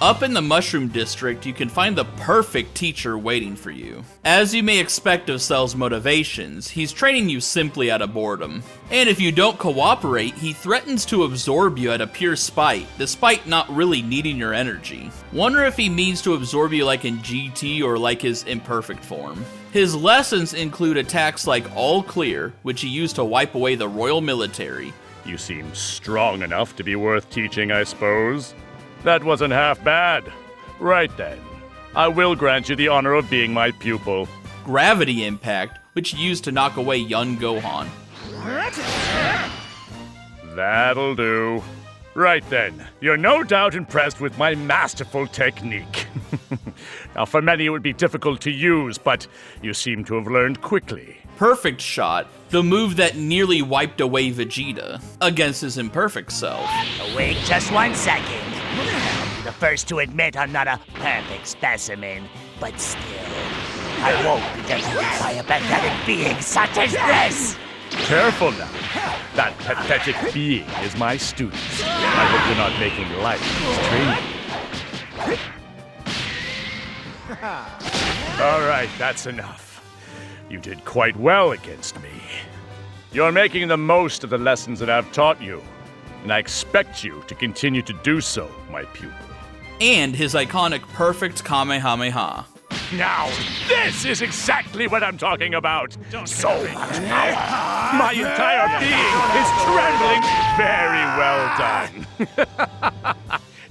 Up in the Mushroom District, you can find the perfect teacher waiting for you. As you may expect of Cell's motivations, he's training you simply out of boredom. And if you don't cooperate, he threatens to absorb you out of pure spite, despite not really needing your energy. Wonder if he means to absorb you like in GT or like his imperfect form. His lessons include attacks like All Clear, which he used to wipe away the Royal Military. You seem strong enough to be worth teaching, I suppose. That wasn't half bad. Right then. I will grant you the honor of being my pupil. Gravity Impact, which he used to knock away young Gohan. That'll do. Right then. You're no doubt impressed with my masterful technique. Now, for many it would be difficult to use, but you seem to have learned quickly. Perfect Shot, the move that nearly wiped away Vegeta against his imperfect self. Wait just 1 second. the first to admit I'm not a perfect specimen, but still, I won't be defeated by a pathetic being such as this! Careful now. That pathetic being is my student. I hope you're not making light of his training. All right, that's enough. You did quite well against me. You're making the most of the lessons that I've taught you, and I expect you to continue to do so, my pupil. And his iconic perfect Kamehameha. Now, this is exactly what I'm talking about. So much power. My entire being is trembling. Very well done.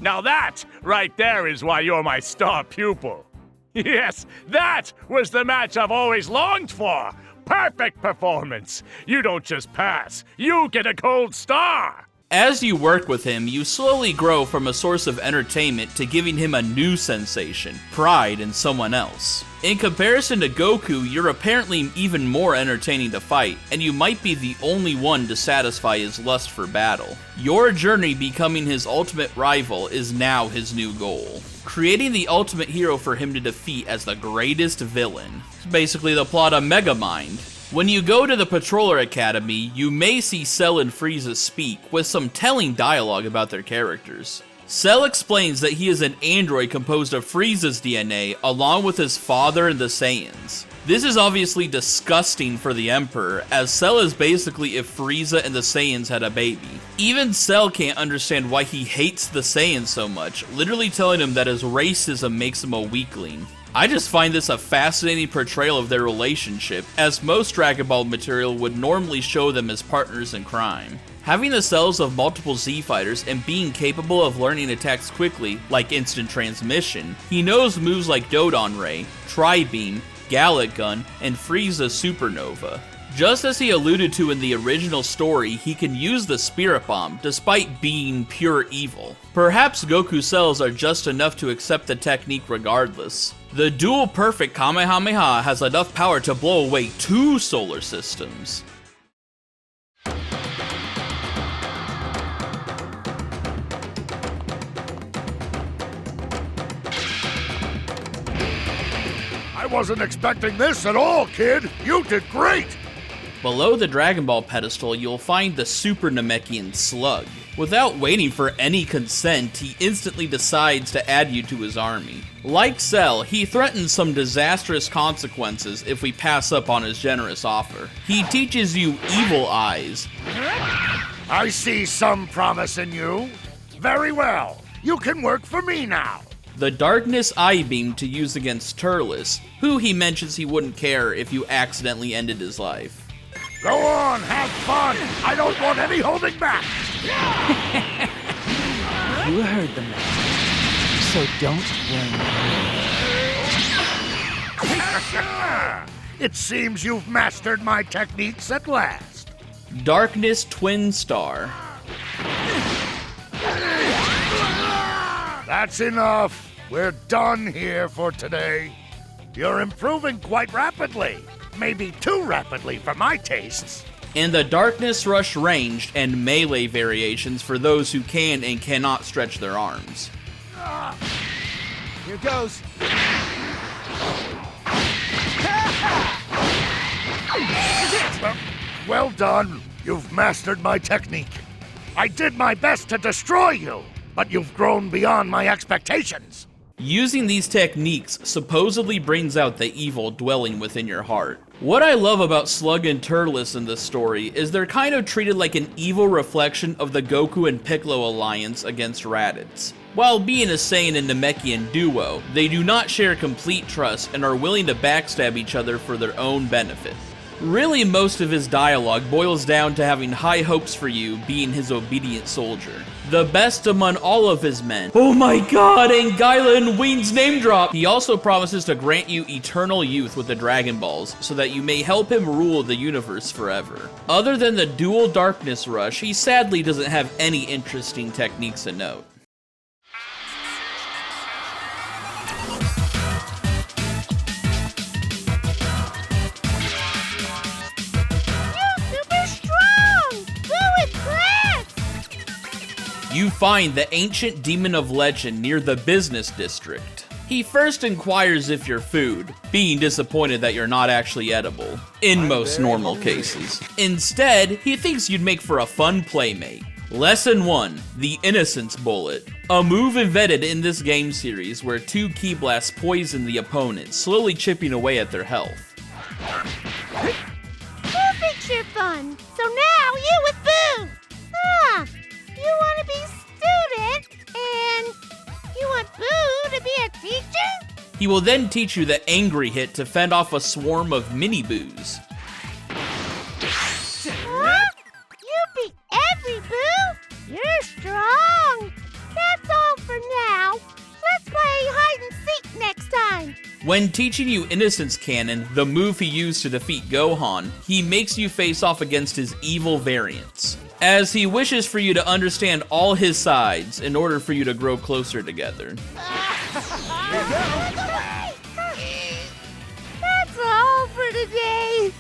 Now that, right there, is why you're my star pupil. Yes, that was the match I've always longed for. Perfect performance. You don't just pass, you get a gold star. As you work with him, you slowly grow from a source of entertainment to giving him a new sensation, pride in someone else. In comparison to Goku, you're apparently even more entertaining to fight, and you might be the only one to satisfy his lust for battle. Your journey becoming his ultimate rival is now his new goal. Creating the ultimate hero for him to defeat as the greatest villain. It's basically the plot of Megamind. When you go to the Patroller Academy, you may see Cell and Frieza speak, with some telling dialogue about their characters. Cell explains that he is an android composed of Frieza's DNA, along with his father and the Saiyans. This is obviously disgusting for the Emperor, as Cell is basically if Frieza and the Saiyans had a baby. Even Cell can't understand why he hates the Saiyans so much, literally telling him that his racism makes him a weakling. I just find this a fascinating portrayal of their relationship, as most Dragon Ball material would normally show them as partners in crime. Having the cells of multiple Z fighters and being capable of learning attacks quickly, like instant transmission, he knows moves like Dodon Ray, Tri-Beam, Gallic Gun, and Frieza Supernova. Just as he alluded to in the original story, he can use the Spirit Bomb despite being pure evil. Perhaps Goku cells are just enough to accept the technique regardless. The dual perfect Kamehameha has enough power to blow away 2 solar systems. I wasn't expecting this at all, kid. You did great. Below the Dragon Ball pedestal, you'll find the Super Namekian Slug. Without waiting for any consent, he instantly decides to add you to his army. Like Cell, he threatens some disastrous consequences if we pass up on his generous offer. He teaches you Evil Eyes. I see some promise in you. Very well. You can work for me now. The Darkness Eye Beam to use against Turles, who he mentions he wouldn't care if you accidentally ended his life. Go on, have fun. I don't want any holding back. You heard the man, so don't blame me. It seems you've mastered my techniques at last. Darkness Twin Star. That's enough. We're done here for today. You're improving quite rapidly. Maybe too rapidly for my tastes. And the Darkness Rush ranged and melee variations for those who can and cannot stretch their arms. Here goes. Well done. You've mastered my technique. I did my best to destroy you, but you've grown beyond my expectations. Using these techniques supposedly brings out the evil dwelling within your heart. What I love about Slug and Turles in this story is they're kind of treated like an evil reflection of the Goku and Piccolo alliance against Raditz. While being a Saiyan and Namekian duo, they do not share complete trust and are willing to backstab each other for their own benefit. Really, most of his dialogue boils down to having high hopes for you being his obedient soldier. The best among all of his men. Oh my god, and Gyla and Ween's name drop! He also promises to grant you eternal youth with the Dragon Balls, so that you may help him rule the universe forever. Other than the dual Darkness Rush, he sadly doesn't have any interesting techniques to note. You find the ancient demon of legend near the business district. He first inquires if you're food, being disappointed that you're not actually edible, in most normal cases. Instead, he thinks you'd make for a fun playmate. Lesson 1, the Innocence Bullet. A move invented in this game series where 2 Ki Blasts poison the opponent, slowly chipping away at their health. Who thinks you're fun? So now you with Boo! You want to be student, and you want Boo to be a teacher? He will then teach you the Angry Hit to fend off a swarm of mini-boos. Huh? You beat every Boo? You're strong. That's all for now. Let's play hide and seek next time. When teaching you Innocence Cannon, the move he used to defeat Gohan, he makes you face off against his evil variants, as he wishes for you to understand all his sides in order for you to grow closer together. That's all for today.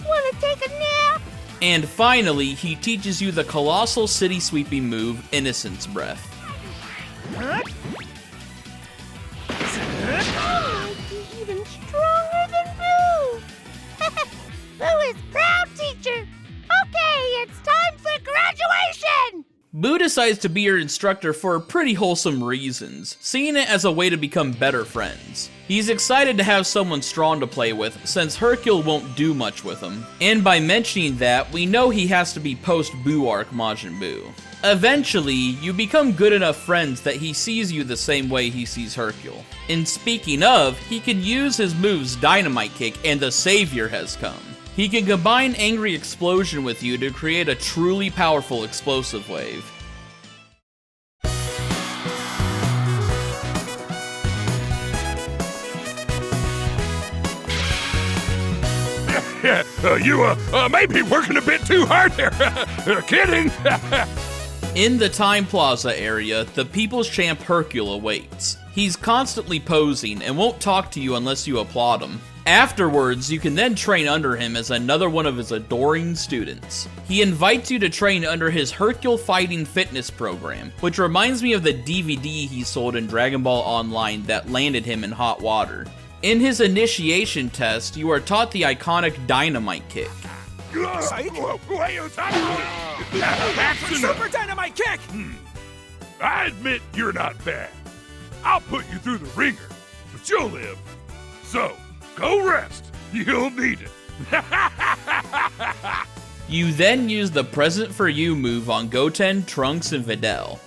Wanna take a nap? And finally, he teaches you the colossal city sweeping move, Innocence Breath. Even stronger than Boo! Boo is proud teacher! Okay, it's time for graduation! Boo decides to be your instructor for pretty wholesome reasons, seeing it as a way to become better friends. He's excited to have someone strong to play with, since Hercule won't do much with him. And by mentioning that, we know he has to be post-Boo arc Majin Buu. Eventually, you become good enough friends that he sees you the same way he sees Hercule. And speaking of, he can use his moves Dynamite Kick and the Savior has come. He can combine Angry Explosion with you to create a truly powerful explosive wave. You may be working a bit too hard there. Kidding. In the Time Plaza area, the People's Champ Hercule awaits. He's constantly posing and won't talk to you unless you applaud him. Afterwards, you can then train under him as another one of his adoring students. He invites you to train under his Hercule Fighting Fitness program, which reminds me of the DVD he sold in Dragon Ball Online that landed him in hot water. In his initiation test, you are taught the iconic Dynamite Kick. Super Dynamite Kick! I admit you're not bad. I'll put you through the ringer, but you'll live. So, go rest. You'll need it. You then use the Present for You move on Goten, Trunks, and Videl.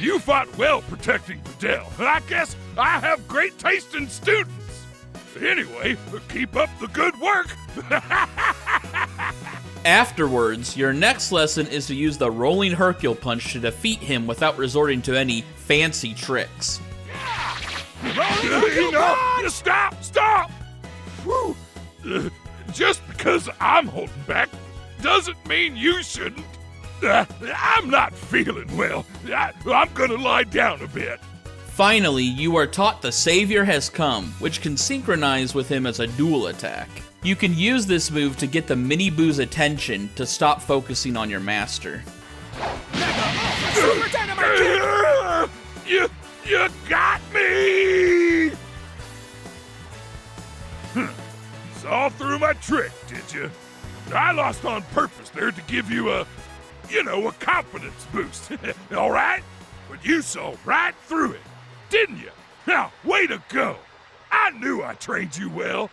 You fought well protecting Videl. I guess I have great taste in students. Anyway, keep up the good work. Afterwards, your next lesson is to use the Rolling Hercule Punch to defeat him without resorting to any fancy tricks. Stop! Whew. Just because I'm holding back doesn't mean you shouldn't. I'm not feeling well. I'm gonna lie down a bit. Finally, you are taught the Savior has come, which can synchronize with him as a dual attack. You can use this move to get the Mini-Boo's attention to stop focusing on your master. Super Dynamite Kick! You got me! Saw through my trick, did you? I lost on purpose there to give you a confidence boost, all right? But you saw right through it, didn't you? Now, way to go. I knew I trained you well.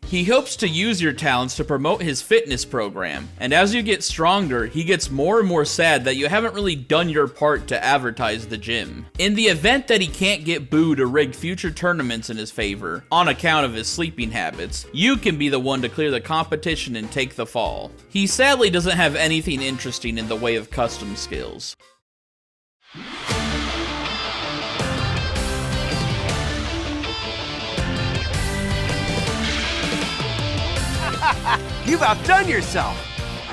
He hopes to use your talents to promote his fitness program, and as you get stronger, he gets more and more sad that you haven't really done your part to advertise the gym. In the event that he can't get Boo to rig future tournaments in his favor, on account of his sleeping habits, you can be the one to clear the competition and take the fall. He sadly doesn't have anything interesting in the way of custom skills. You've outdone yourself.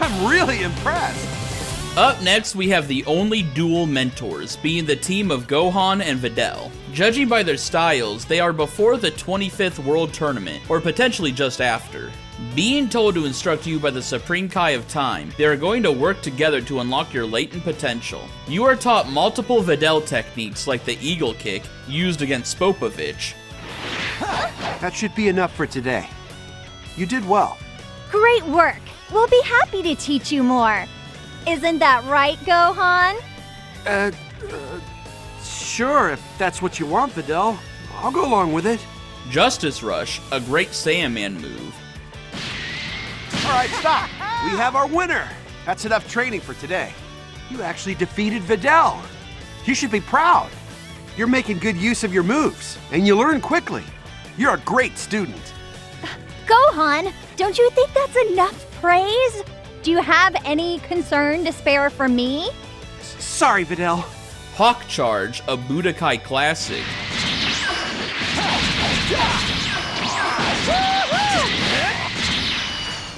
I'm really impressed. Up next, we have the only dual mentors, being the team of Gohan and Videl. Judging by their styles, they are before the 25th World Tournament, or potentially just after. Being told to instruct you by the Supreme Kai of Time, they are going to work together to unlock your latent potential. You are taught multiple Videl techniques like the Eagle Kick, used against Spopovich. That should be enough for today. You did well. Great work. We'll be happy to teach you more. Isn't that right, Gohan? Sure, if that's what you want, Videl. I'll go along with it. Justice Rush, a great Saiyaman move. All right, stop. We have our winner. That's enough training for today. You actually defeated Videl. You should be proud. You're making good use of your moves, and you learn quickly. You're a great student. Gohan, don't you think that's enough praise? Do you have any concern to spare for me? Sorry, Videl. Hawk Charge, a Budokai classic.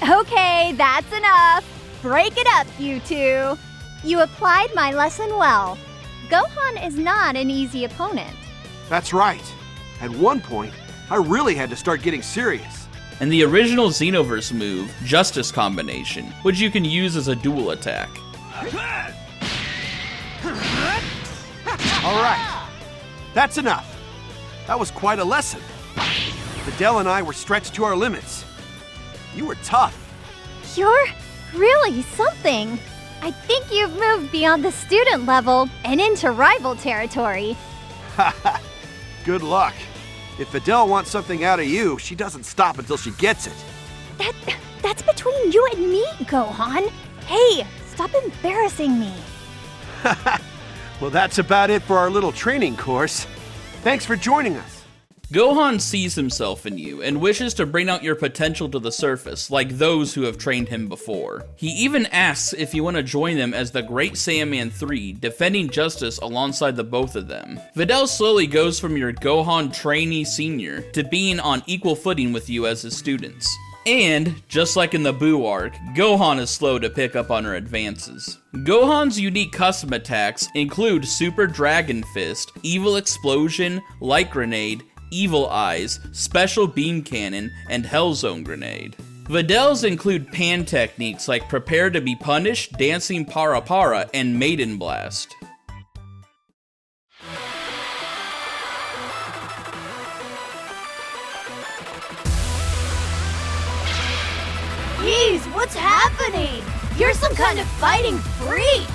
Okay, that's enough. Break it up, you two. You applied my lesson well. Gohan is not an easy opponent. That's right. At one point, I really had to start getting serious. And the original Xenoverse move, Justice Combination, which you can use as a dual attack. All right. That's enough. That was quite a lesson. Videl and I were stretched to our limits. You were tough. You're really something. I think you've moved beyond the student level and into rival territory. Good luck. If Videl wants something out of you, she doesn't stop until she gets it. That's between you and me, Gohan. Hey, stop embarrassing me. Well, that's about it for our little training course. Thanks for joining us. Gohan sees himself in you and wishes to bring out your potential to the surface, like those who have trained him before. He even asks if you want to join them as the Great Saiyaman 3, defending justice alongside the both of them. Videl slowly goes from your Gohan trainee senior to being on equal footing with you as his students. And, just like in the Buu arc, Gohan is slow to pick up on her advances. Gohan's unique custom attacks include Super Dragon Fist, Evil Explosion, Light Grenade, Evil Eyes, Special Beam Cannon, and Hell Zone Grenade. Videl's include pan techniques like Prepare to be Punished, Dancing Para Para, and Maiden Blast. Jeez, what's happening? You're some kind of fighting freak!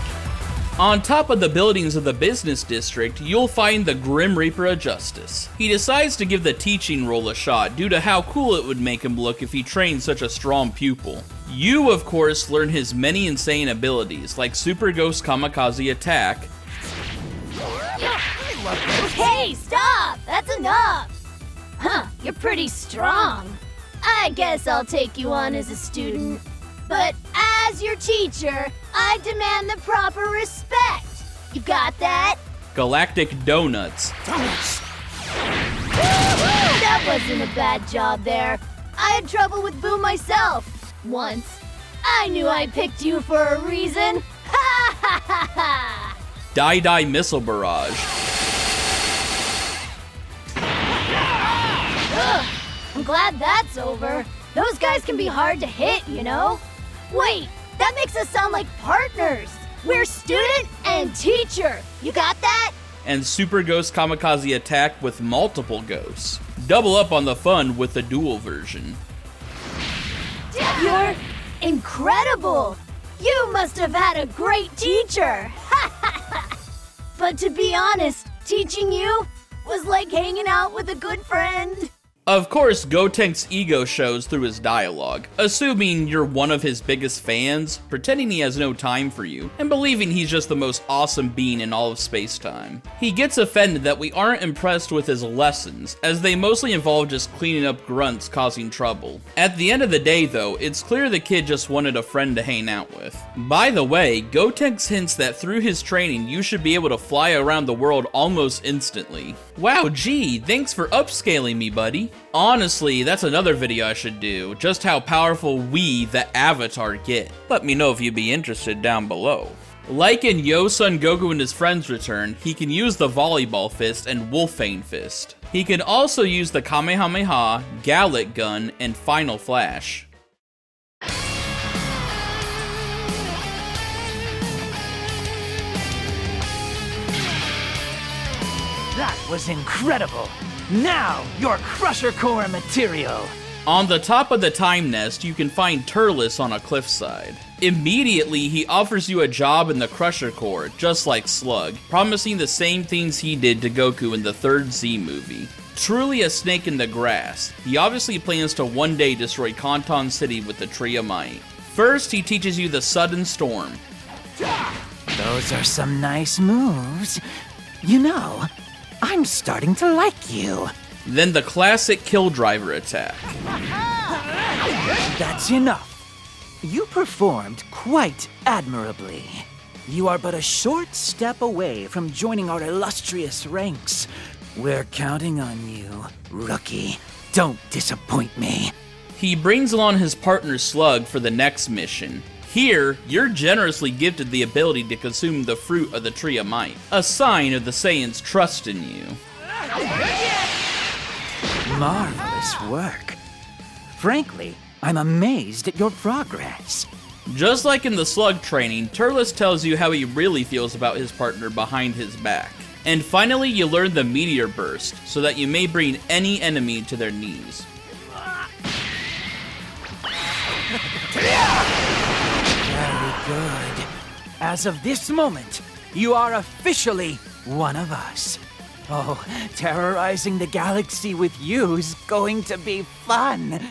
On top of the buildings of the business district, you'll find the Grim Reaper of Justice. He decides to give the teaching role a shot due to how cool it would make him look if he trained such a strong pupil. You, of course, learn his many insane abilities, like Super Ghost Kamikaze Attack. Hey, stop! That's enough! Huh, you're pretty strong. I guess I'll take you on as a student. But as your teacher, I demand the proper respect. You got that? Galactic Donuts. That wasn't a bad job there. I had trouble with Boo myself. Once. I knew I picked you for a reason. Ha ha ha ha! Die Missile Barrage. Ugh, I'm glad that's over. Those guys can be hard to hit, you know? Wait, that makes us sound like partners. We're student and teacher. You got that? And Super Ghost Kamikaze Attack with multiple ghosts. Double up on the fun with the dual version. You're incredible. You must have had a great teacher. But to be honest, teaching you was like hanging out with a good friend. Of course, Gotenks' ego shows through his dialogue, assuming you're one of his biggest fans, pretending he has no time for you, and believing he's just the most awesome being in all of space-time. He gets offended that we aren't impressed with his lessons, as they mostly involve just cleaning up grunts causing trouble. At the end of the day though, it's clear the kid just wanted a friend to hang out with. By the way, Gotenks hints that through his training you should be able to fly around the world almost instantly. Wow, gee, thanks for upscaling me, buddy. Honestly, that's another video I should do, just how powerful we, the Avatar, get. Let me know if you'd be interested down below. Like in Yo Son Goku and his friends return, he can use the Volleyball Fist and Wolfane Fist. He can also use the Kamehameha, Gallic Gun, and Final Flash. That was incredible. Now, your Crusher Core material. On the top of the Time Nest, you can find Turles on a cliffside. Immediately, he offers you a job in the Crusher Corps, just like Slug, promising the same things he did to Goku in the third Z movie. Truly a snake in the grass, he obviously plans to one day destroy Kanton City with the Tree of Might. First, he teaches you the Sudden Storm. Those are some nice moves. You know, I'm starting to like you. Then the classic Kill Driver attack. That's enough. You performed quite admirably. You are but a short step away from joining our illustrious ranks. We're counting on you, rookie. Don't disappoint me. He brings along his partner Slug for the next mission. Here, you're generously gifted the ability to consume the fruit of the Tree of Might, a sign of the Saiyans' trust in you. Marvelous work. Frankly, I'm amazed at your progress. Just like in the Slug training, Turles tells you how he really feels about his partner behind his back. And finally, you learn the Meteor Burst, so that you may bring any enemy to their knees. Very good. As of this moment, you are officially one of us. Oh, terrorizing the galaxy with you's going to be fun.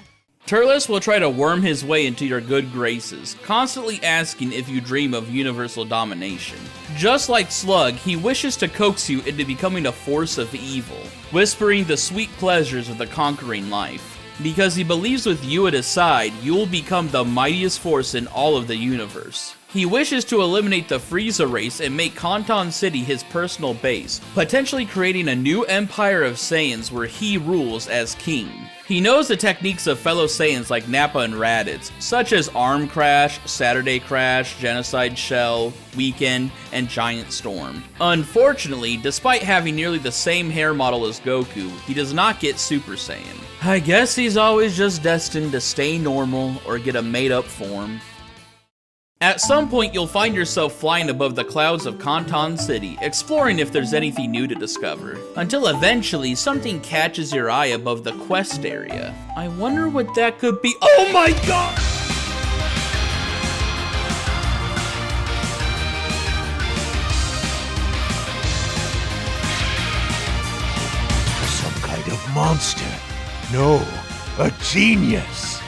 Turles will try to worm his way into your good graces, constantly asking if you dream of universal domination. Just like Slug, he wishes to coax you into becoming a force of evil, whispering the sweet pleasures of the conquering life. Because he believes with you at his side, you will become the mightiest force in all of the universe. He wishes to eliminate the Frieza race and make Kanton City his personal base, potentially creating a new empire of Saiyans where he rules as king. He knows the techniques of fellow Saiyans like Nappa and Raditz, such as Arm Crash, Saturday Crash, Genocide Shell, Weekend, and Giant Storm. Unfortunately, despite having nearly the same hair model as Goku, he does not get Super Saiyan. I guess he's always just destined to stay normal or get a made-up form. At some point, you'll find yourself flying above the clouds of Kanton City, exploring if there's anything new to discover. Until eventually, something catches your eye above the quest area. I wonder what that could be. Oh my god! Some kind of monster. No, a genius.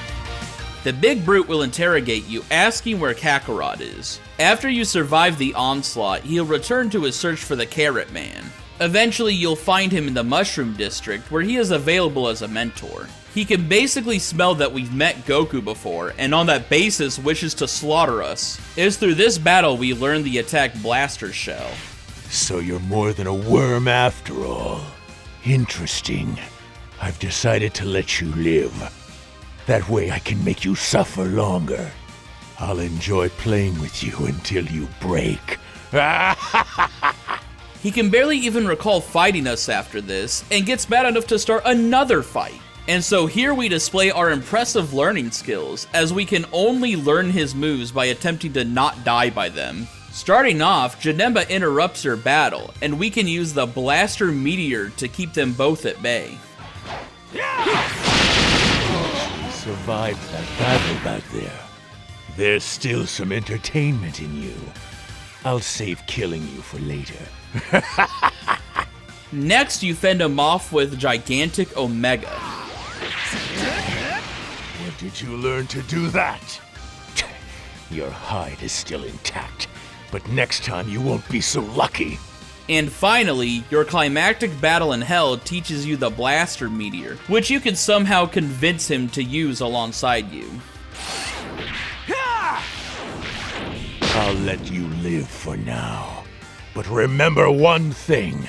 The big brute will interrogate you, asking where Kakarot is. After you survive the onslaught, he'll return to his search for the Carrot Man. Eventually, you'll find him in the Mushroom District, where he is available as a mentor. He can basically smell that we've met Goku before, and on that basis wishes to slaughter us. It's through this battle we learn the attack Blaster Shell. So you're more than a worm after all. Interesting. I've decided to let you live. That way I can make you suffer longer. I'll enjoy playing with you until you break. He can barely even recall fighting us after this, and gets mad enough to start another fight. And so here we display our impressive learning skills, as we can only learn his moves by attempting to not die by them. Starting off, Janemba interrupts your battle, and we can use the Blaster Meteor to keep them both at bay. Survived that battle back there. There's still some entertainment in you. I'll save killing you for later. Next, you fend him off with Gigantic Omega. Where did you learn to do that? Your hide is still intact, but next time you won't be so lucky. And finally, your climactic battle in Hell teaches you the Blaster Meteor, which you can somehow convince him to use alongside you. I'll let you live for now. But remember one thing.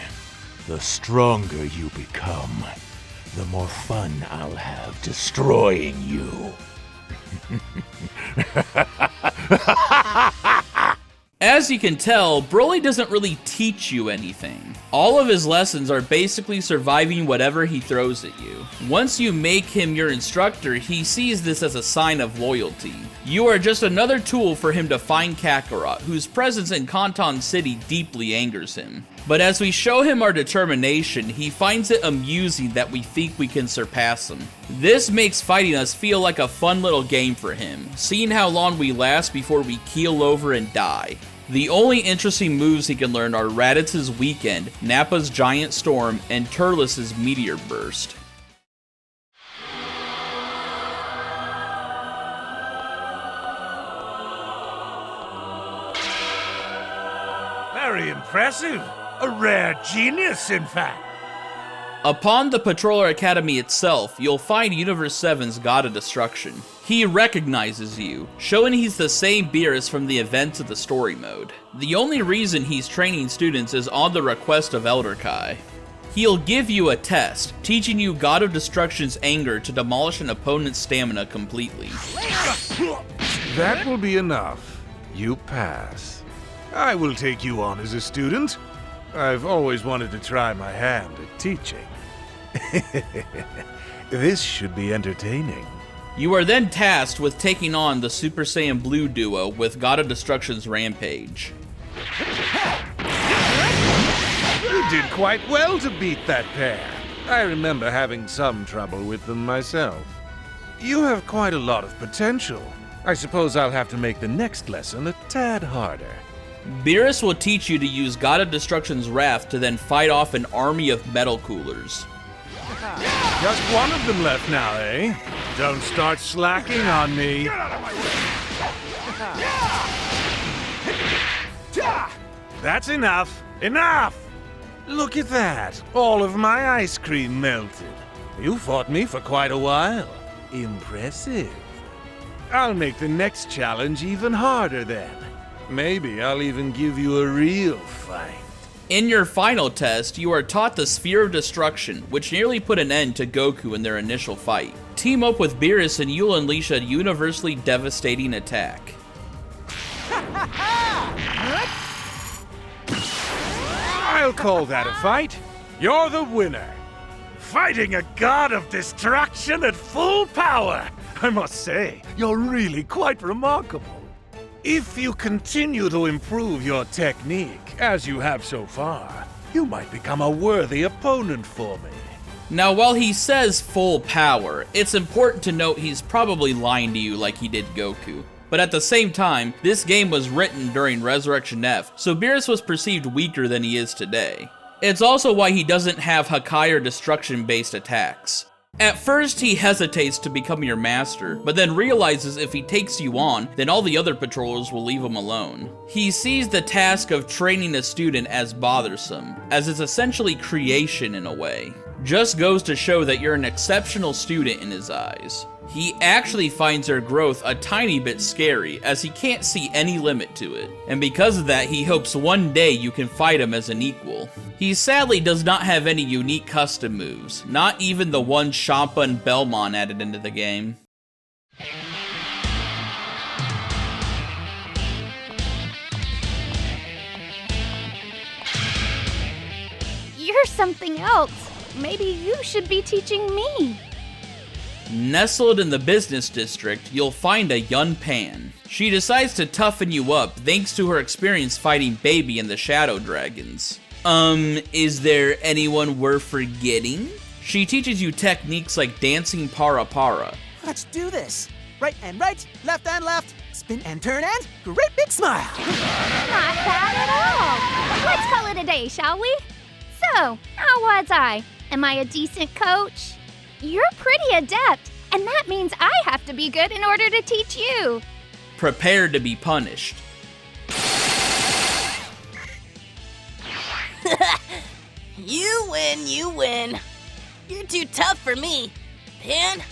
The stronger you become, the more fun I'll have destroying you. As you can tell, Broly doesn't really teach you anything. All of his lessons are basically surviving whatever he throws at you. Once you make him your instructor, he sees this as a sign of loyalty. You are just another tool for him to find Kakarot, whose presence in Kanton City deeply angers him. But as we show him our determination, he finds it amusing that we think we can surpass him. This makes fighting us feel like a fun little game for him, seeing how long we last before we keel over and die. The only interesting moves he can learn are Raditz' Weekend, Nappa's Giant Storm, and Turles' Meteor Burst. Very impressive. A rare genius, in fact. Upon the Patroller Academy itself, you'll find Universe 7's God of Destruction. He recognizes you, showing he's the same Beerus from the events of the story mode. The only reason he's training students is on the request of Elder Kai. He'll give you a test, teaching you God of Destruction's anger to demolish an opponent's stamina completely. That will be enough. You pass. I will take you on as a student. I've always wanted to try my hand at teaching. This should be entertaining. You are then tasked with taking on the Super Saiyan Blue duo with God of Destruction's Rampage. You did quite well to beat that pair. I remember having some trouble with them myself. You have quite a lot of potential. I suppose I'll have to make the next lesson a tad harder. Beerus will teach you to use God of Destruction's Wrath to then fight off an army of metal coolers. Just one of them left now, eh? Don't start slacking on me. That's enough. Enough! Look at that. All of my ice cream melted. You fought me for quite a while. Impressive. I'll make the next challenge even harder then. Maybe I'll even give you a real fight. In your final test, you are taught the Sphere of Destruction, which nearly put an end to Goku in their initial fight. Team up with Beerus and you'll unleash a universally devastating attack. I'll call that a fight. You're the winner. Fighting a god of destruction at full power. I must say, you're really quite remarkable. If you continue to improve your technique, as you have so far, you might become a worthy opponent for me. Now, while he says full power, it's important to note he's probably lying to you like he did Goku. But at the same time, this game was written during Resurrection F, so Beerus was perceived weaker than he is today. It's also why he doesn't have Hakai or destruction-based attacks. At first, he hesitates to become your master, but then realizes if he takes you on, then all the other patrollers will leave him alone. He sees the task of training a student as bothersome, as it's essentially creation in a way. Just goes to show that you're an exceptional student in his eyes. He actually finds your growth a tiny bit scary, as he can't see any limit to it, and because of that, he hopes one day you can fight him as an equal. He sadly does not have any unique custom moves, not even the one Champa and Belmont added into the game. You're something else. Maybe you should be teaching me. Nestled in the business district, you'll find a Yun Pan. She decides to toughen you up thanks to her experience fighting Baby and the Shadow Dragons. Is there anyone we're forgetting? She teaches you techniques like dancing para-para. Let's do this. Right and right, left and left, spin and turn and great big smile. Not bad at all. Let's call it a day, shall we? So, how was I? Am I a decent coach? You're pretty adept, and that means I have to be good in order to teach you. Prepare to be punished. You win, you win. You're too tough for me. Pan,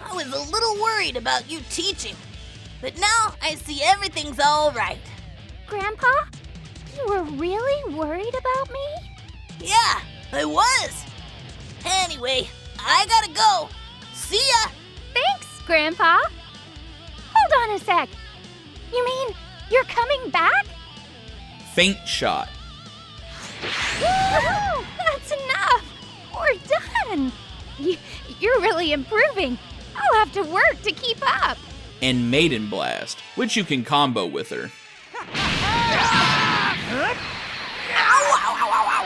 I was a little worried about you teaching, but now I see everything's all right. Grandpa, you were really worried about me? Yeah, I was. Anyway, I gotta go. See ya. Thanks, Grandpa. Hold on a sec. You mean you're coming back? Faint shot. Woo! That's enough. We're done. You're really improving. I'll have to work to keep up. And Maiden Blast, which you can combo with her. Ow, ow, ow, ow, ow.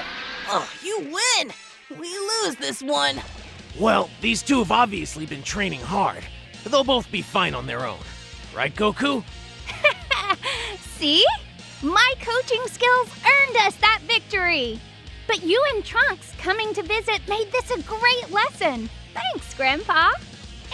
You win! We lose this one. Well, these two have obviously been training hard. They'll both be fine on their own. Right, Goku? See? My coaching skills earned us that victory. But you and Trunks coming to visit made this a great lesson. Thanks, Grandpa.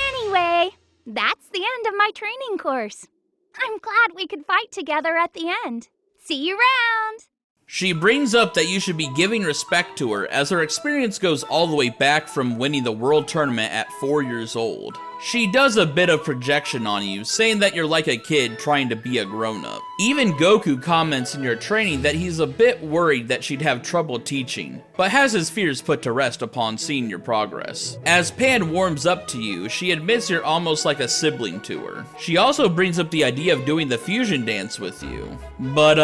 Anyway, that's the end of my training course. I'm glad we could fight together at the end. See you around. She brings up that you should be giving respect to her, as her experience goes all the way back from winning the world tournament at 4 years old. She does a bit of projection on you, saying that you're like a kid trying to be a grown-up. Even Goku comments in your training that he's a bit worried that she'd have trouble teaching, but has his fears put to rest upon seeing your progress. As Pan warms up to you, she admits you're almost like a sibling to her. She also brings up the idea of doing the fusion dance with you, but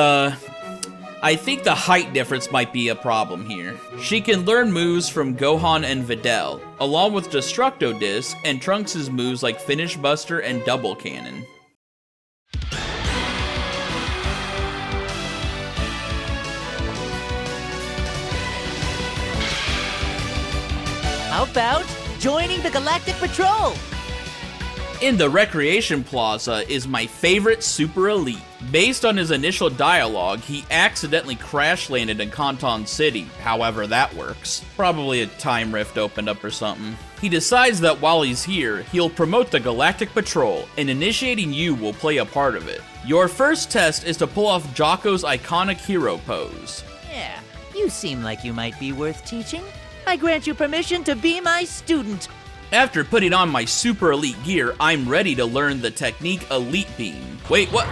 I think the height difference might be a problem here. She can learn moves from Gohan and Videl, along with Destructo Disc and Trunks' moves like Finish Buster and Double Cannon. How about joining the Galactic Patrol? In the Recreation Plaza is my favorite Super Elite. Based on his initial dialogue, he accidentally crash-landed in Canton City, however that works. Probably a time rift opened up or something. He decides that while he's here, he'll promote the Galactic Patrol, and initiating you will play a part of it. Your first test is to pull off Jocko's iconic hero pose. Yeah, you seem like you might be worth teaching. I grant you permission to be my student. After putting on my Super Elite gear, I'm ready to learn the technique Elite Beam. Wait, what?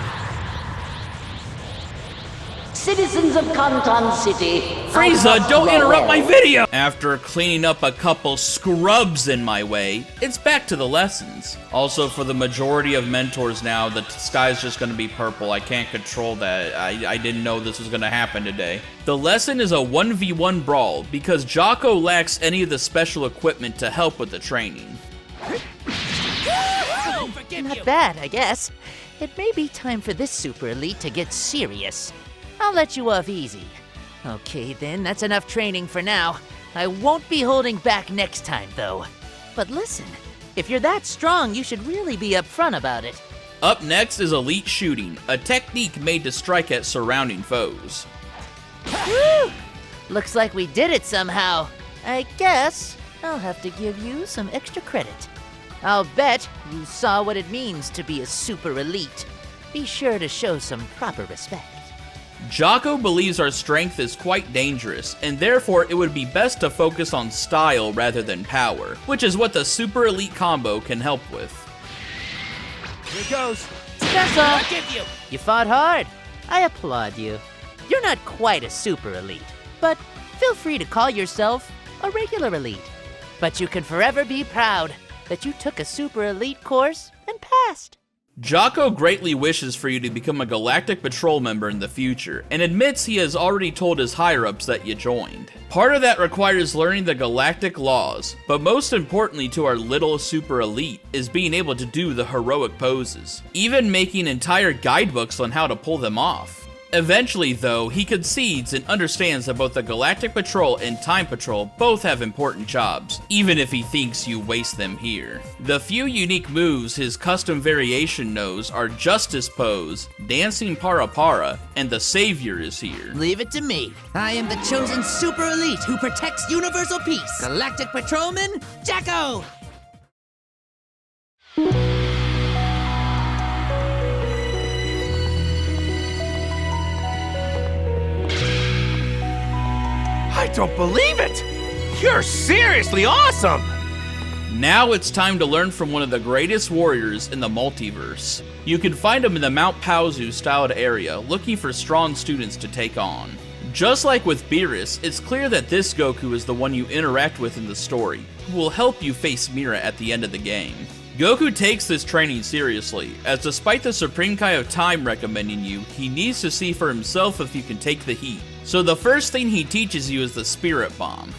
Citizens of Canton City. Frieza, don't interrupt my video! After cleaning up a couple scrubs in my way, it's back to the lessons. Also, for the majority of mentors now, the sky's just gonna be purple. I can't control that. I didn't know this was gonna happen today. The lesson is a 1v1 brawl, because Jocko lacks any of the special equipment to help with the training. Not bad, I guess. It may be time for this Super Elite to get serious. I'll let you off easy. Okay then, that's enough training for now. I won't be holding back next time, though. But listen, if you're that strong, you should really be upfront about it. Up next is Elite Shooting, a technique made to strike at surrounding foes. Woo! Looks like we did it somehow. I guess I'll have to give you some extra credit. I'll bet you saw what it means to be a Super Elite. Be sure to show some proper respect. Jocko believes our strength is quite dangerous, and therefore it would be best to focus on style rather than power, which is what the Super Elite combo can help with. Here goes. That's all. You fought hard. I applaud you. You're not quite a Super Elite, but feel free to call yourself a regular Elite. But you can forever be proud that you took a Super Elite course and passed. Jocko greatly wishes for you to become a Galactic Patrol member in the future, and admits he has already told his higher-ups that you joined. Part of that requires learning the galactic laws, but most importantly to our little Super Elite is being able to do the heroic poses, even making entire guidebooks on how to pull them off. Eventually, though, he concedes and understands that both the Galactic Patrol and Time Patrol both have important jobs, even if he thinks you waste them here. The few unique moves his custom variation knows are Justice Pose, Dancing Para Para, and the Savior is here. Leave it to me. I am the chosen Super Elite who protects universal peace. Galactic Patrolman, Jacko! I don't believe it! You're seriously awesome! Now it's time to learn from one of the greatest warriors in the multiverse. You can find him in the Mount Paozu styled area, looking for strong students to take on. Just like with Beerus, it's clear that this Goku is the one you interact with in the story, who will help you face Mira at the end of the game. Goku takes this training seriously, as despite the Supreme Kai of Time recommending you, he needs to see for himself if you can take the heat. So the first thing he teaches you is the Spirit Bomb.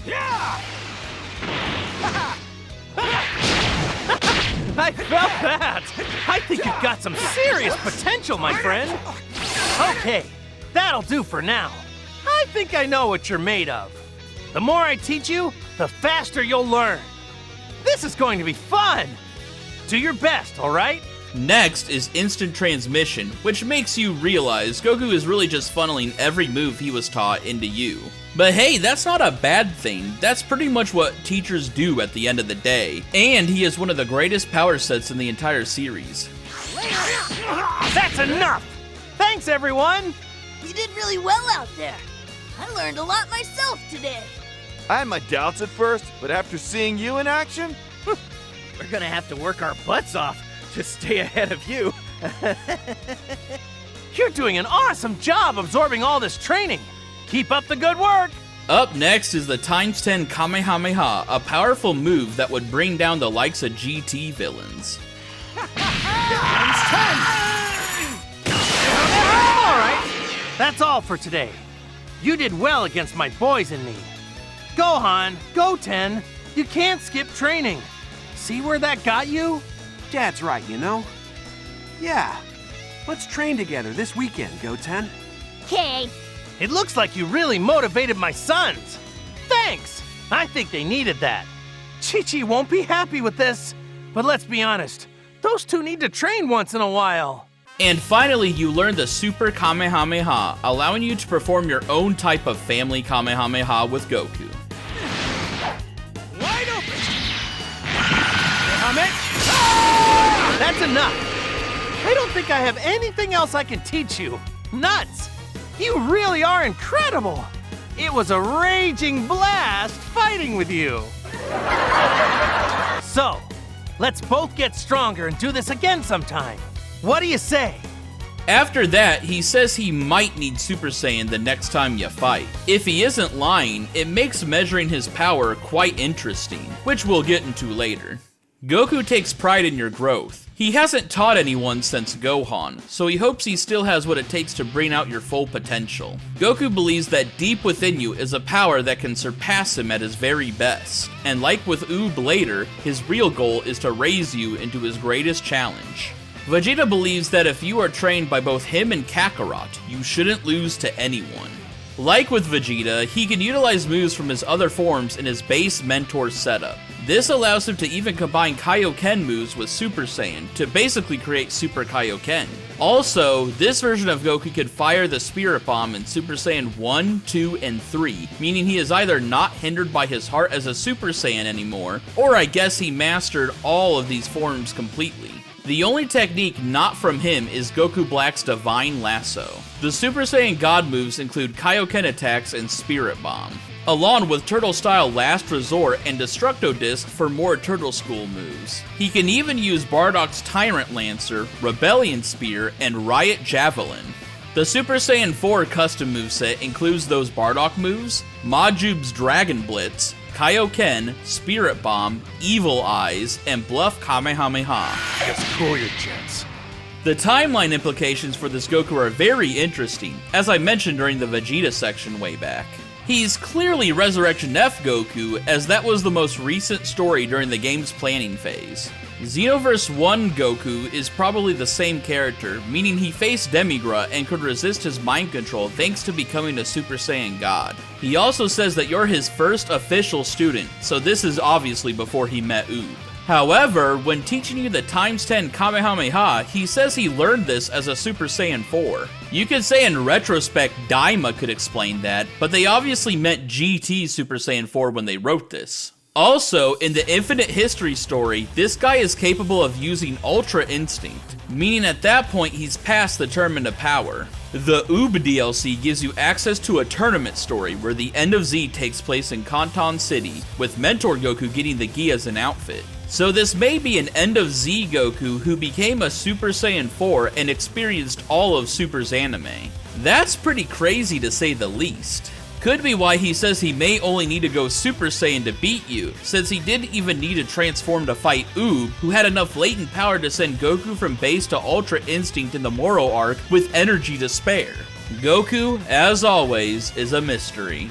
Yeah! I felt that! I think you've got some serious potential, my friend! Okay, that'll do for now. I think I know what you're made of. The more I teach you, the faster you'll learn. This is going to be fun. Do your best, all right? Next is instant transmission, which makes you realize Goku is really just funneling every move he was taught into you. But hey, that's not a bad thing. That's pretty much what teachers do at the end of the day. And he is one of the greatest power sets in the entire series. That's enough! Thanks, everyone! You did really well out there. I learned a lot myself today. I had my doubts at first, but after seeing you in action, We're gonna have to work our butts off to stay ahead of you. You're doing an awesome job absorbing all this training. Keep up the good work. Up next is the ×10 Kamehameha, a powerful move that would bring down the likes of GT villains. All right, that's all for today. You did well against my boys and me. Gohan, Goten, you can't skip training. See where that got you? Dad's right, you know? Yeah. Let's train together this weekend, Goten. Okay. It looks like you really motivated my sons. Thanks. I think they needed that. Chi-Chi won't be happy with this, but let's be honest, those two need to train once in a while. And finally, you learn the Super Kamehameha, allowing you to perform your own type of family Kamehameha with Goku. Wide open! That's enough. I don't think I have anything else I can teach you. Nuts! You really are incredible. It was a raging blast fighting with you. So, let's both get stronger and do this again sometime. What do you say? After that, he says he might need Super Saiyan the next time you fight. If he isn't lying, it makes measuring his power quite interesting, which we'll get into later. Goku takes pride in your growth. He hasn't taught anyone since Gohan, so he hopes he still has what it takes to bring out your full potential. Goku believes that deep within you is a power that can surpass him at his very best, and like with Oob later, his real goal is to raise you into his greatest challenge. Vegeta believes that if you are trained by both him and Kakarot, you shouldn't lose to anyone. Like with Vegeta, he can utilize moves from his other forms in his base mentor setup. This allows him to even combine Kaioken moves with Super Saiyan to basically create Super Kaioken. Also, this version of Goku could fire the Spirit Bomb in Super Saiyan 1, 2, and 3, meaning he is either not hindered by his heart as a Super Saiyan anymore, or I guess he mastered all of these forms completely. The only technique not from him is Goku Black's Divine Lasso. The Super Saiyan God moves include Kaioken attacks and Spirit Bomb, along with Turtle-style Last Resort and Destructo Disc for more Turtle School moves. He can even use Bardock's Tyrant Lancer, Rebellion Spear, and Riot Javelin. The Super Saiyan 4 custom moveset includes those Bardock moves, Majub's Dragon Blitz, Kaioken, Spirit Bomb, Evil Eyes, and Bluff Kamehameha. Just cool your jets. The timeline implications for this Goku are very interesting, as I mentioned during the Vegeta section way back. He's clearly Resurrection F Goku, as that was the most recent story during the game's planning phase. Xenoverse 1 Goku is probably the same character, meaning he faced Demigra and could resist his mind control thanks to becoming a Super Saiyan God. He also says that you're his first official student, so this is obviously before he met Oob. However, when teaching you the ×10 Kamehameha, he says he learned this as a Super Saiyan 4. You could say in retrospect Daima could explain that, but they obviously meant GT Super Saiyan 4 when they wrote this. Also, in the Infinite History story, this guy is capable of using Ultra Instinct, meaning at that point he's past the Tournament of Power. The Oob DLC gives you access to a tournament story where the end of Z takes place in Kanton City, with Mentor Goku getting the gi as an outfit. So this may be an end of Z Goku who became a Super Saiyan 4 and experienced all of Super's anime. That's pretty crazy to say the least. Could be why he says he may only need to go Super Saiyan to beat you, since he didn't even need to transform to fight Oob, who had enough latent power to send Goku from base to Ultra Instinct in the Moro arc with energy to spare. Goku, as always, is a mystery.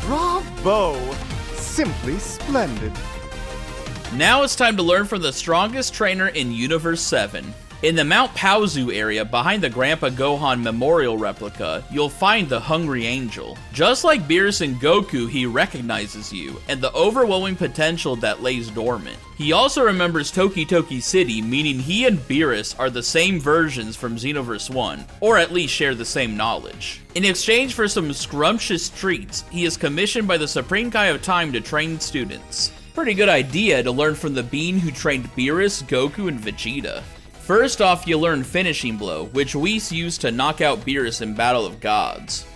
Bravo! Simply splendid. Now it's time to learn from the strongest trainer in Universe 7. In the Mount Paozu area behind the Grandpa Gohan memorial replica, you'll find the Hungry Angel. Just like Beerus and Goku, he recognizes you, and the overwhelming potential that lays dormant. He also remembers Toki Toki City, meaning he and Beerus are the same versions from Xenoverse 1, or at least share the same knowledge. In exchange for some scrumptious treats, he is commissioned by the Supreme Kai of Time to train students. Pretty good idea to learn from the being who trained Beerus, Goku, and Vegeta. First off, you learn Finishing Blow, which Whis used to knock out Beerus in Battle of Gods.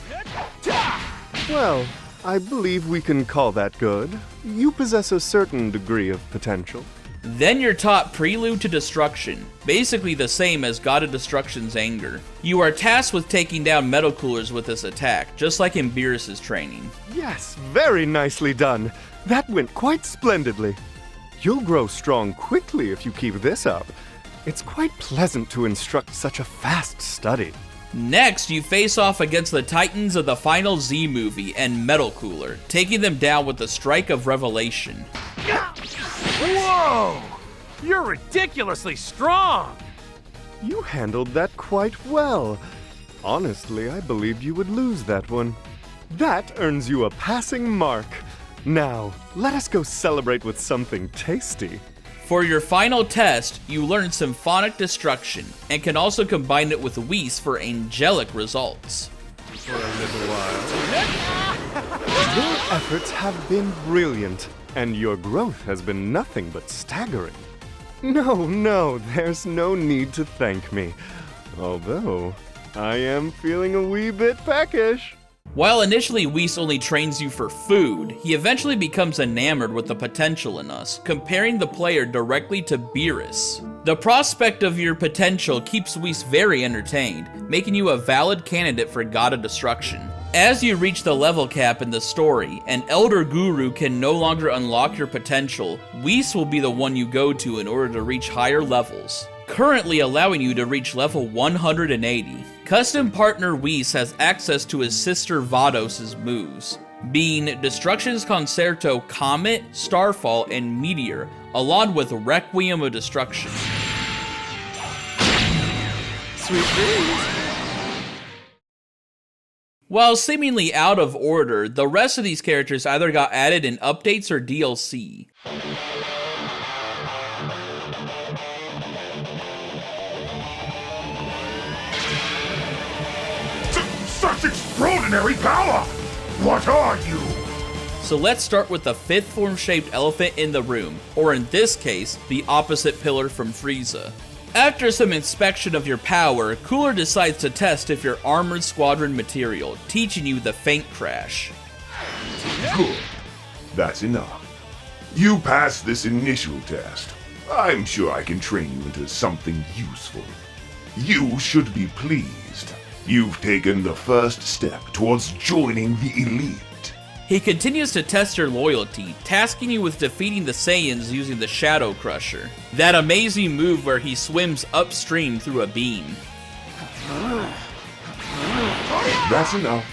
Well, I believe we can call that good. You possess a certain degree of potential. Then you're taught Prelude to Destruction, basically the same as God of Destruction's Anger. You are tasked with taking down Metal Coolers with this attack, just like in Beerus' training. Yes, very nicely done. That went quite splendidly. You'll grow strong quickly if you keep this up. It's quite pleasant to instruct such a fast study. Next, you face off against the Titans of the final Z movie and Metal Cooler, taking them down with the Strike of Revelation. Whoa! You're ridiculously strong! You handled that quite well. Honestly, I believed you would lose that one. That earns you a passing mark. Now, let us go celebrate with something tasty. For your final test, you learn Symphonic Destruction, and can also combine it with Whis for angelic results. For a little while. Your efforts have been brilliant, and your growth has been nothing but staggering. No, there's no need to thank me. Although, I am feeling a wee bit peckish. While initially Whis only trains you for food, he eventually becomes enamored with the potential in us, comparing the player directly to Beerus. The prospect of your potential keeps Whis very entertained, making you a valid candidate for God of Destruction. As you reach the level cap in the story, an Elder Guru can no longer unlock your potential. Whis will be the one you go to in order to reach higher levels, currently allowing you to reach level 180. Custom partner Whis has access to his sister Vados' moves, being Destruction's Concerto Comet, Starfall, and Meteor, along with Requiem of Destruction. Sweet dreams. While seemingly out of order, the rest of these characters either got added in updates or DLC. Such extraordinary power! What are you? So let's start with the fifth form-shaped elephant in the room, or in this case, the opposite pillar from Frieza. After some inspection of your power, Cooler decides to test if you're Armored Squadron material, teaching you the Faint Crash. Good. That's enough. You passed this initial test. I'm sure I can train you into something useful. You should be pleased. You've taken the first step towards joining the elite. He continues to test your loyalty, tasking you with defeating the Saiyans using the Shadow Crusher, that amazing move where he swims upstream through a beam. That's enough.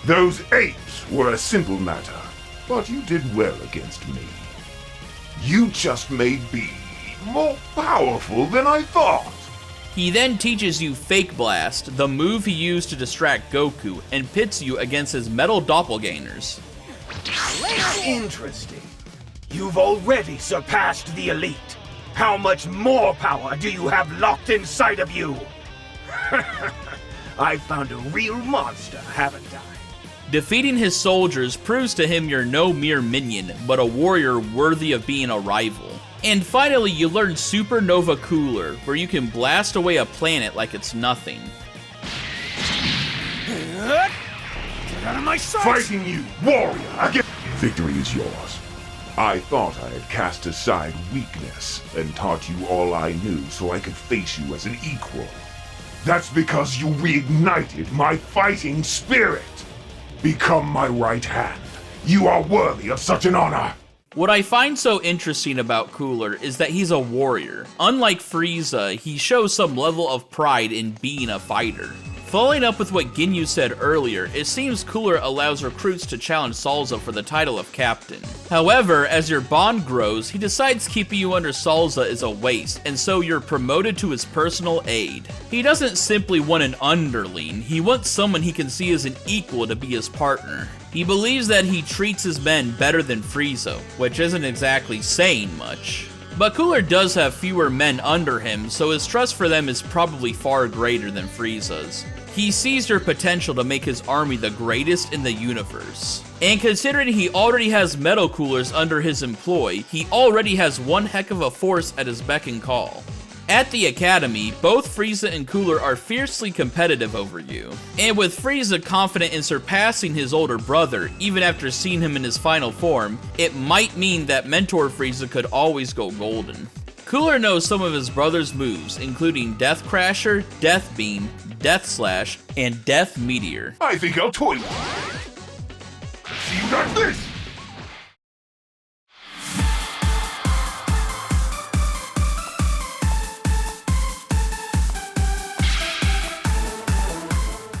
Those apes were a simple matter, but you did well against me. You just may be more powerful than I thought. He then teaches you Fake Blast, the move he used to distract Goku, and pits you against his metal doppelgangers. Interesting. You've already surpassed the elite. How much more power do you have locked inside of you? I found a real monster, haven't I? Defeating his soldiers proves to him you're no mere minion, but a warrior worthy of being a rival. And finally, you learn Supernova Cooler, where you can blast away a planet like it's nothing. Get out of my sight! Fighting you, warrior! Again! Victory is yours. I thought I had cast aside weakness and taught you all I knew so I could face you as an equal. That's because you reignited my fighting spirit. Become my right hand. You are worthy of such an honor. What I find so interesting about Cooler is that he's a warrior. Unlike Frieza, he shows some level of pride in being a fighter. Following up with what Ginyu said earlier, it seems Cooler allows recruits to challenge Salza for the title of captain. However, as your bond grows, he decides keeping you under Salza is a waste, and so you're promoted to his personal aide. He doesn't simply want an underling, he wants someone he can see as an equal to be his partner. He believes that he treats his men better than Frieza, which isn't exactly saying much. But Cooler does have fewer men under him, so his trust for them is probably far greater than Frieza's. He sees their potential to make his army the greatest in the universe. And considering he already has Metal Coolers under his employ, he already has one heck of a force at his beck and call. At the Academy, both Frieza and Cooler are fiercely competitive over you. And with Frieza confident in surpassing his older brother, even after seeing him in his final form, it might mean that Mentor Frieza could always go golden. Cooler knows some of his brother's moves, including Death Crasher, Death Beam, Death Slash, and Death Meteor. I think I'll toy with you. See you got this!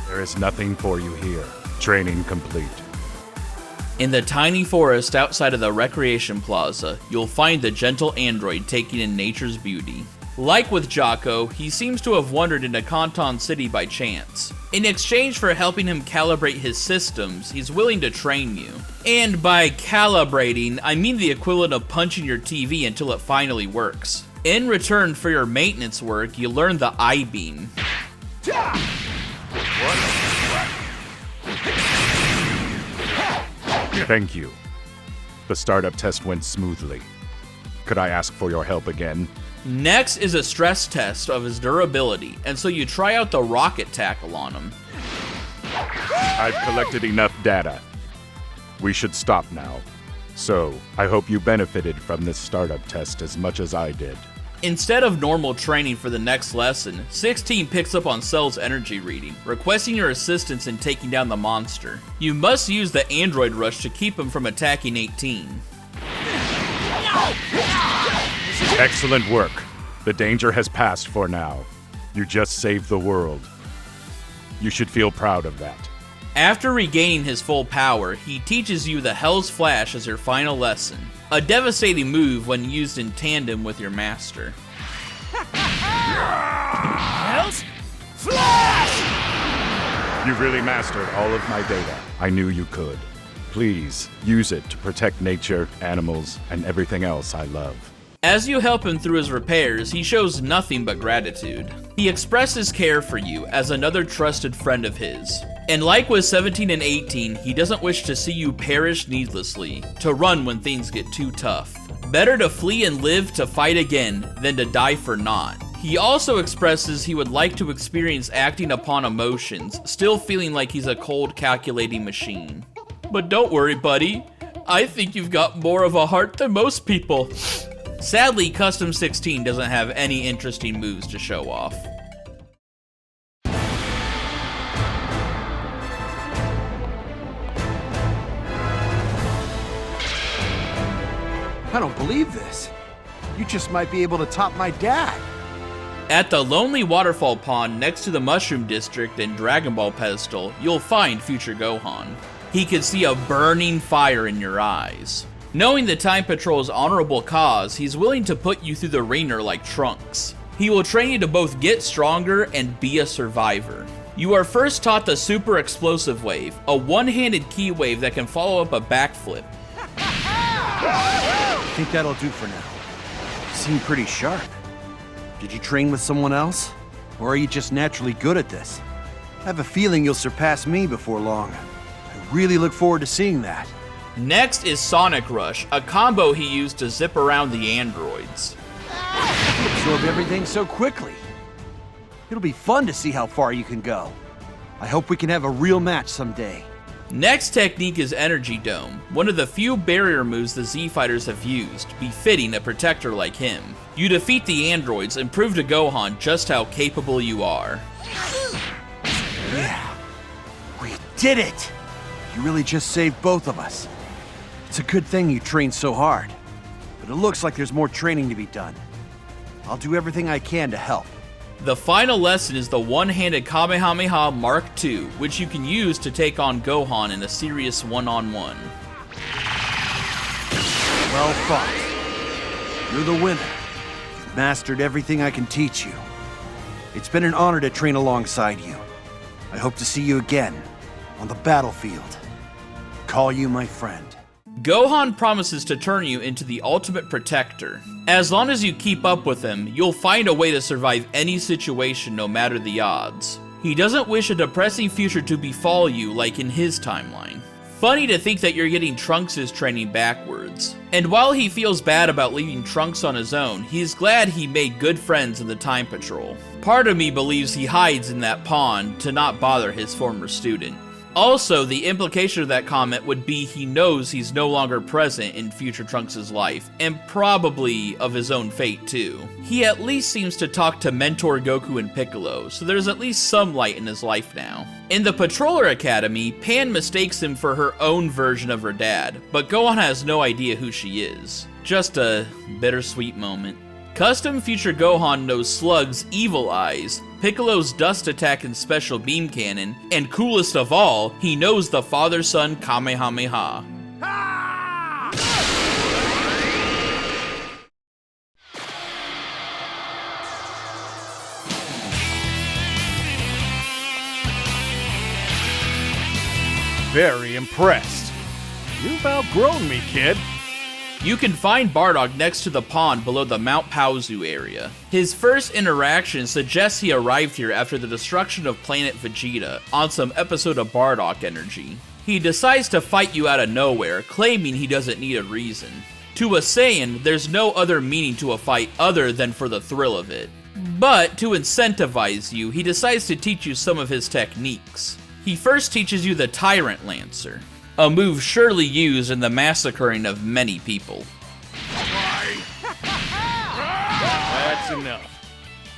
There is nothing for you here. Training complete. In the tiny forest outside of the recreation plaza, you'll find the gentle android taking in nature's beauty. Like with Jocko, he seems to have wandered into Kanton City by chance. In exchange for helping him calibrate his systems, he's willing to train you. And by calibrating, I mean the equivalent of punching your TV until it finally works. In return for your maintenance work, you learn the I-beam. Thank you. The startup test went smoothly. Could I ask for your help again? Next is a stress test of his durability, and so you try out the rocket tackle on him. I've collected enough data. We should stop now. So, I hope you benefited from this startup test as much as I did. Instead of normal training for the next lesson, 16 picks up on Cell's energy reading, requesting your assistance in taking down the monster. You must use the android rush to keep him from attacking 18. Excellent work. The danger has passed for now. You just saved the world. You should feel proud of that. After regaining his full power, he teaches you the Hell's Flash as your final lesson. A devastating move when used in tandem with your master. Hell's Flash! You really mastered all of my data. I knew you could. Please, use it to protect nature, animals, and everything else I love. As you help him through his repairs, he shows nothing but gratitude. He expresses care for you as another trusted friend of his. And like with 17 and 18, he doesn't wish to see you perish needlessly, to run when things get too tough. Better to flee and live to fight again than to die for naught. He also expresses he would like to experience acting upon emotions, still feeling like he's a cold, calculating machine. But don't worry, buddy. I think you've got more of a heart than most people. Sadly, Custom 16 doesn't have any interesting moves to show off. I don't believe this. You just might be able to top my dad. At the lonely waterfall pond next to the Mushroom District and Dragon Ball pedestal, you'll find future Gohan. He can see a burning fire in your eyes. Knowing the Time Patrol's honorable cause, he's willing to put you through the ringer like Trunks. He will train you to both get stronger and be a survivor. You are first taught the Super Explosive Wave, a one-handed ki wave that can follow up a backflip. I think that'll do for now. You seem pretty sharp. Did you train with someone else? Or are you just naturally good at this? I have a feeling you'll surpass me before long. I really look forward to seeing that. Next is Sonic Rush, a combo he used to zip around the androids. You absorb everything so quickly. It'll be fun to see how far you can go. I hope we can have a real match someday. Next technique is Energy Dome, one of the few barrier moves the Z-Fighters have used, befitting a protector like him. You defeat the androids and prove to Gohan just how capable you are. Yeah, we did it! You really just saved both of us. It's a good thing you trained so hard, but it looks like there's more training to be done. I'll do everything I can to help. The final lesson is the one-handed Kamehameha Mark II, which you can use to take on Gohan in a serious one-on-one. Well fought. You're the winner. You've mastered everything I can teach you. It's been an honor to train alongside you. I hope to see you again on the battlefield. Call you my friend. Gohan promises to turn you into the ultimate protector. As long as you keep up with him, you'll find a way to survive any situation no matter the odds. He doesn't wish a depressing future to befall you like in his timeline. Funny to think that you're getting Trunks' training backwards. And while he feels bad about leaving Trunks on his own, he's glad he made good friends in the Time Patrol. Part of me believes he hides in that pond to not bother his former student. Also, the implication of that comment would be he knows he's no longer present in future Trunks' life, and probably of his own fate too. He at least seems to talk to mentor Goku and Piccolo, so there's at least some light in his life now. In the Patroller Academy, Pan mistakes him for her own version of her dad, but Gohan has no idea who she is. Just a bittersweet moment. Custom Future Gohan knows Slug's Evil Eyes, Piccolo's Dust Attack and Special Beam Cannon, and coolest of all, he knows the father-son Kamehameha. Very impressed. You've outgrown me, kid. You can find Bardock next to the pond below the Mount Paozu area. His first interaction suggests he arrived here after the destruction of planet Vegeta on some episode of Bardock energy. He decides to fight you out of nowhere, claiming he doesn't need a reason. To a Saiyan, there's no other meaning to a fight other than for the thrill of it. But to incentivize you, he decides to teach you some of his techniques. He first teaches you the Tyrant Lancer, a move surely used in the massacring of many people. That's enough.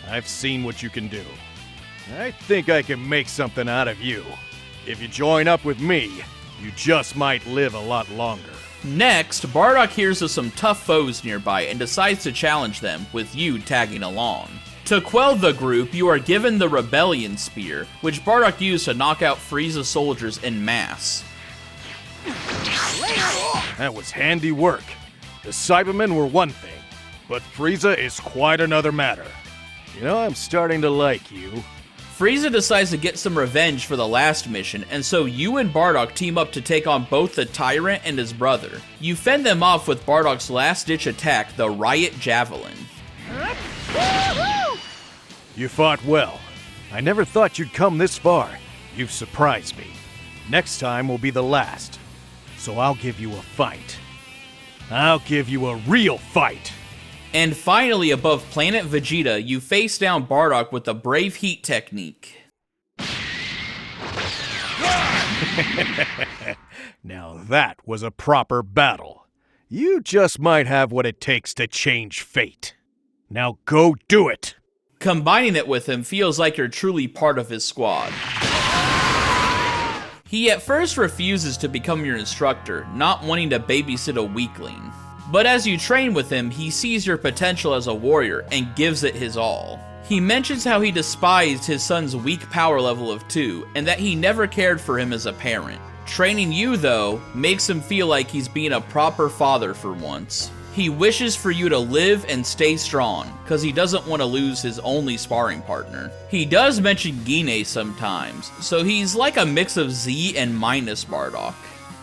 I've seen what you can do. I think I can make something out of you. If you join up with me, you just might live a lot longer. Next, Bardock hears of some tough foes nearby and decides to challenge them, with you tagging along. To quell the group, you are given the Rebellion Spear, which Bardock used to knock out Frieza soldiers en masse. That was handy work. The Cybermen were one thing, but Frieza is quite another matter. You know, I'm starting to like you. Frieza decides to get some revenge for the last mission, and so you and Bardock team up to take on both the Tyrant and his brother. You fend them off with Bardock's last-ditch attack, the Riot Javelin. You fought well. I never thought you'd come this far. You've surprised me. Next time will be the last. So I'll give you a fight. I'll give you a real fight. And finally, above planet Vegeta, you face down Bardock with the Brave Heat technique. Now that was a proper battle. You just might have what it takes to change fate. Now go do it! Combining it with him feels like you're truly part of his squad. He at first refuses to become your instructor, not wanting to babysit a weakling. But as you train with him, he sees your potential as a warrior and gives it his all. He mentions how he despised his son's weak power level of 2, and that he never cared for him as a parent. Training you, though, makes him feel like he's being a proper father for once. He wishes for you to live and stay strong, cause he doesn't want to lose his only sparring partner. He does mention Guine sometimes, so he's like a mix of Z and minus Bardock.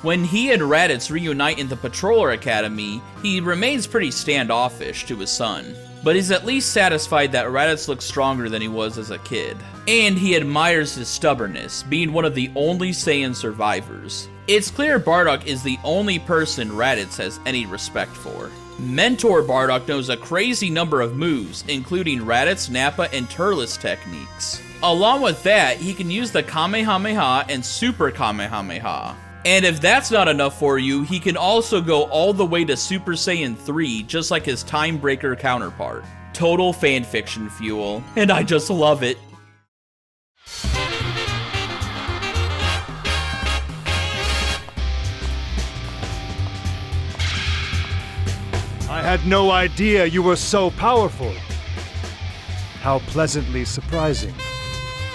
When he and Raditz reunite in the Patroller Academy, he remains pretty standoffish to his son. But he's at least satisfied that Raditz looks stronger than he was as a kid. And he admires his stubbornness, being one of the only Saiyan survivors. It's clear Bardock is the only person Raditz has any respect for. Mentor Bardock knows a crazy number of moves, including Raditz, Nappa, and Turles techniques. Along with that, he can use the Kamehameha and Super Kamehameha. And if that's not enough for you, he can also go all the way to Super Saiyan 3, just like his Time Breaker counterpart. Total fanfiction fuel, and I just love it. I had no idea you were so powerful. How pleasantly surprising.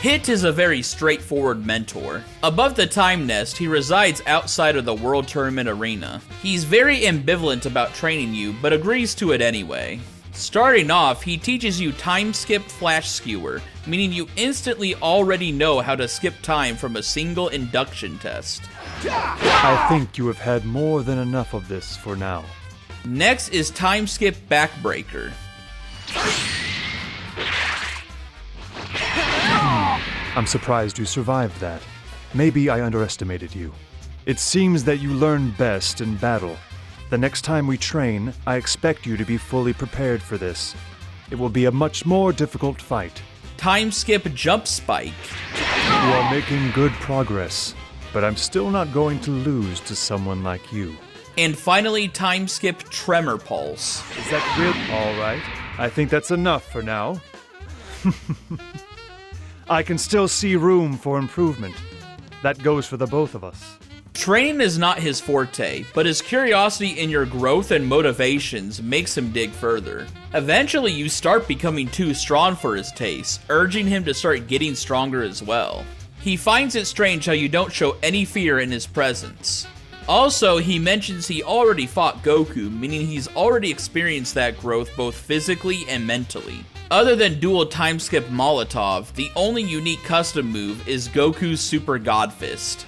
Hit is a very straightforward mentor. Above the Time Nest, he resides outside of the World Tournament arena. He's very ambivalent about training you, but agrees to it anyway. Starting off, he teaches you Time Skip Flash Skewer, meaning you instantly already know how to skip time from a single induction test. I think you have had more than enough of this for now. Next is Time Skip Backbreaker. I'm surprised you survived that. Maybe I underestimated you. It seems that you learn best in battle. The next time we train, I expect you to be fully prepared for this. It will be a much more difficult fight. Time Skip Jump Spike. You are making good progress, but I'm still not going to lose to someone like you. And finally, Time Skip Tremor Pulse. Is that real? All right. I think that's enough for now. I can still see room for improvement. That goes for the both of us. Training is not his forte, but his curiosity in your growth and motivations makes him dig further. Eventually, you start becoming too strong for his taste, urging him to start getting stronger as well. He finds it strange how you don't show any fear in his presence. Also, he mentions he already fought Goku, meaning he's already experienced that growth both physically and mentally. Other than dual Time Skip Molotov, the only unique custom move is Goku's Super God Fist.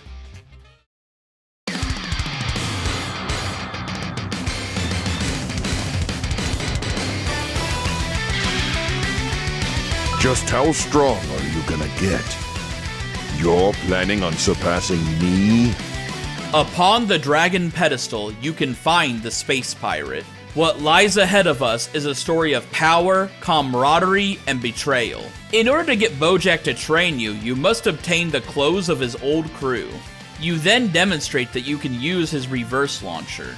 Just how strong are you gonna get? You're planning on surpassing me? Upon the Dragon Pedestal, you can find the Space Pirate. What lies ahead of us is a story of power, camaraderie, and betrayal. In order to get Bojack to train you, you must obtain the clothes of his old crew. You then demonstrate that you can use his reverse launcher.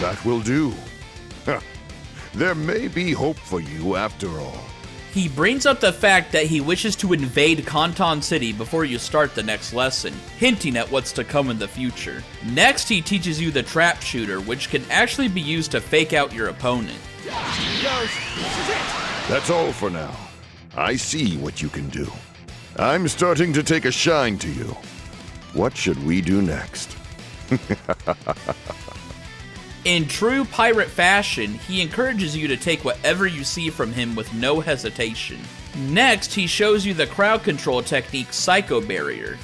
That will do. There may be hope for you after all. He brings up the fact that he wishes to invade Canton City before you start the next lesson, hinting at what's to come in the future. Next, he teaches you the Trap Shooter, which can actually be used to fake out your opponent. That's all for now. I see what you can do. I'm starting to take a shine to you. What should we do next? In true pirate fashion, he encourages you to take whatever you see from him with no hesitation. Next, he shows you the crowd control technique Psycho Barrier.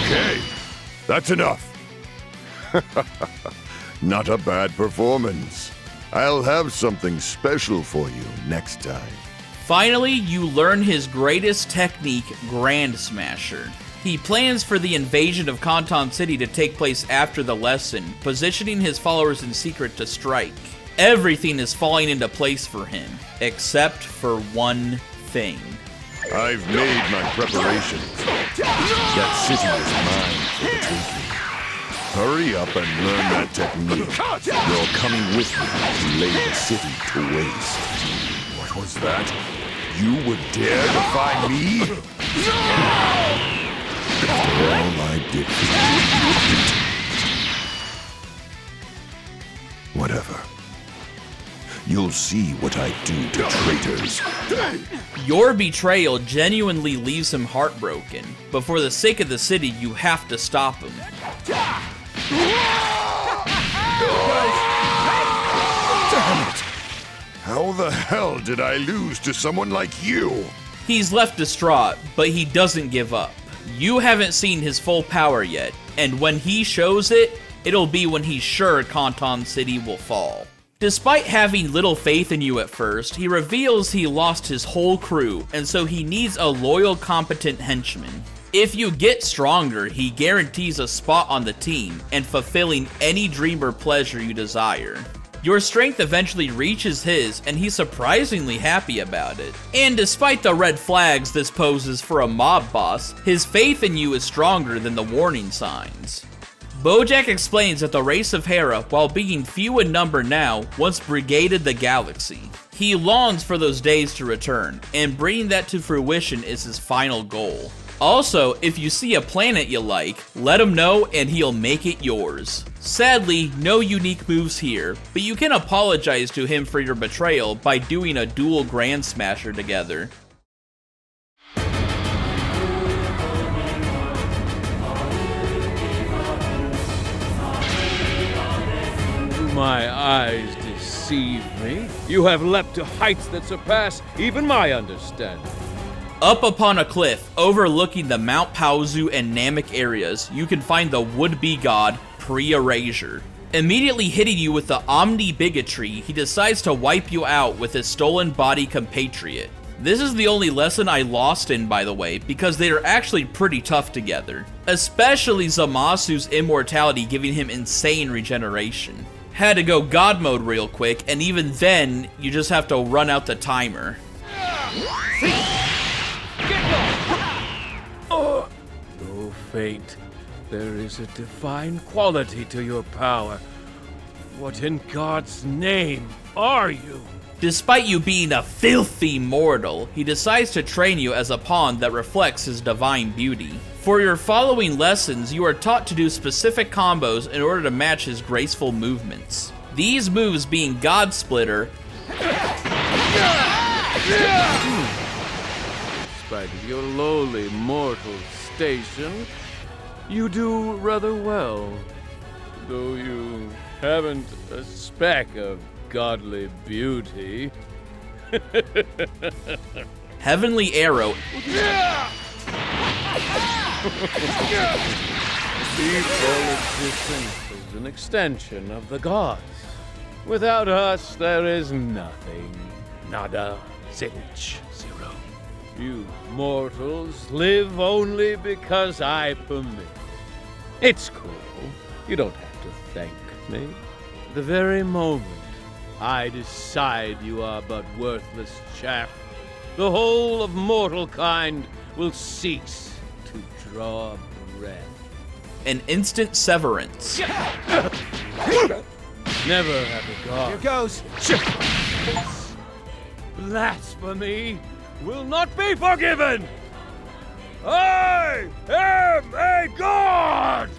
Okay, that's enough. Not a bad performance. I'll have something special for you next time. Finally, you learn his greatest technique, Grand Smasher. He plans for the invasion of Canton City to take place after the lesson, positioning his followers in secret to strike. Everything is falling into place for him, except for one thing. I've made my preparations. That city is mine for the taking. Hurry up and learn that technique. You're coming with me to lay the city to waste. What was that? You would dare defy me? After all I did for you. Whatever. You'll see what I do to traitors. Your betrayal genuinely leaves him heartbroken, but for the sake of the city, you have to stop him. Damn it! How the hell did I lose to someone like you? He's left distraught, but he doesn't give up. You haven't seen his full power yet, and when he shows it, it'll be when he's sure Canton City will fall. Despite having little faith in you at first, he reveals he lost his whole crew, and so he needs a loyal, competent henchman. If you get stronger, he guarantees a spot on the team, and fulfilling any dream or pleasure you desire. Your strength eventually reaches his, and he's surprisingly happy about it. And despite the red flags this poses for a mob boss, his faith in you is stronger than the warning signs. Bojack explains that the race of Hera, while being few in number now, once brigaded the galaxy. He longs for those days to return, and bringing that to fruition is his final goal. Also, if you see a planet you like, let him know and he'll make it yours. Sadly, no unique moves here, but you can apologize to him for your betrayal by doing a dual Grand Smasher together. My eyes deceive me. You have leapt to heights that surpass even my understanding. Up upon a cliff overlooking the Mount Paozu and Namek areas, you can find the would-be god Pre-Erasure. Immediately hitting you with the Omni-Bigotry, he decides to wipe you out with his stolen body compatriot. This is the only lesson I lost in, by the way, because they are actually pretty tough together. Especially Zamasu's immortality giving him insane regeneration. Had to go God mode real quick, and even then, you just have to run out the timer. Oh, fate. There is a divine quality to your power. What in God's name are you? Despite you being a filthy mortal, he decides to train you as a pawn that reflects his divine beauty. For your following lessons, you are taught to do specific combos in order to match his graceful movements. These moves being God Splitter, Despite your lowly mortal station, you do rather well. Though you haven't a speck of godly beauty. Heavenly Arrow, Evil existence is an extension of the gods. Without us, there is nothing. Nada, zilch, zero. You mortals live only because I permit. It's cool. You don't have to thank me. The very moment I decide you are but worthless chaff, the whole of mortal kind will cease to draw breath. an instant severance. Never have a god. Here goes. Blasphemy will not be forgiven. I am a god!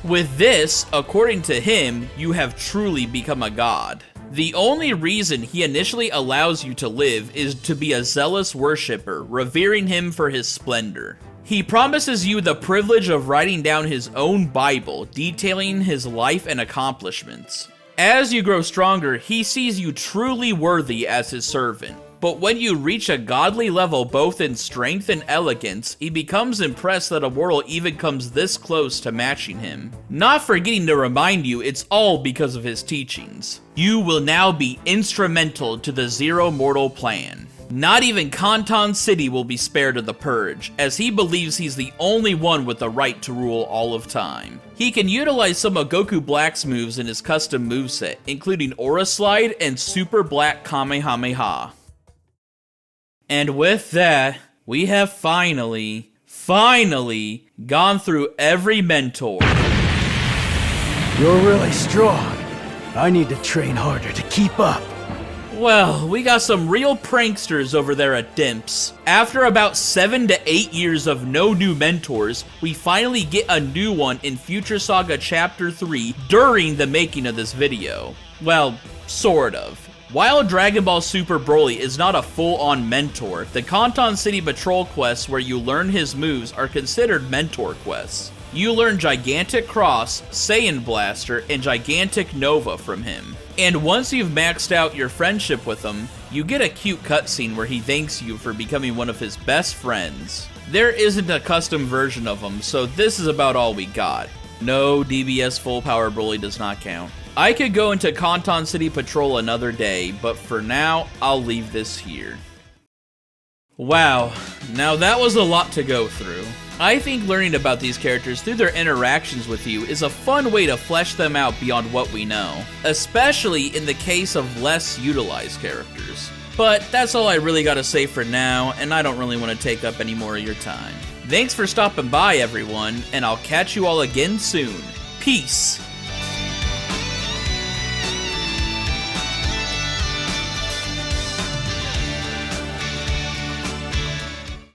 With this, according to him, you have truly become a god. The only reason he initially allows you to live is to be a zealous worshipper, revering him for his splendor. He promises you the privilege of writing down his own Bible, detailing his life and accomplishments. As you grow stronger, he sees you truly worthy as his servant. But when you reach a godly level both in strength and elegance, he becomes impressed that a mortal even comes this close to matching him. Not forgetting to remind you it's all because of his teachings. You will now be instrumental to the Zero Mortal plan. Not even Kanton City will be spared of the Purge, as he believes he's the only one with the right to rule all of time. He can utilize some of Goku Black's moves in his custom moveset, including Aura Slide and Super Black Kamehameha. And with that, we have finally gone through every mentor. You're really strong. I need to train harder to keep up. Well, we got some real pranksters over there at Dimps. After about 7 to 8 years of no new mentors, we finally get a new one in Future Saga Chapter 3 during the making of this video. Well, sort of. While Dragon Ball Super Broly is not a full-on mentor, the Kanton City Patrol quests where you learn his moves are considered mentor quests. You learn Gigantic Cross, Saiyan Blaster, and Gigantic Nova from him. And once you've maxed out your friendship with him, you get a cute cutscene where he thanks you for becoming one of his best friends. There isn't a custom version of him, so this is about all we got. No, DBS Full Power Broly does not count. I could go into Kanton City Patrol another day, but for now, I'll leave this here. Wow, now that was a lot to go through. I think learning about these characters through their interactions with you is a fun way to flesh them out beyond what we know, especially in the case of less utilized characters. But that's all I really gotta say for now, and I don't really want to take up any more of your time. Thanks for stopping by, everyone, and I'll catch you all again soon. Peace!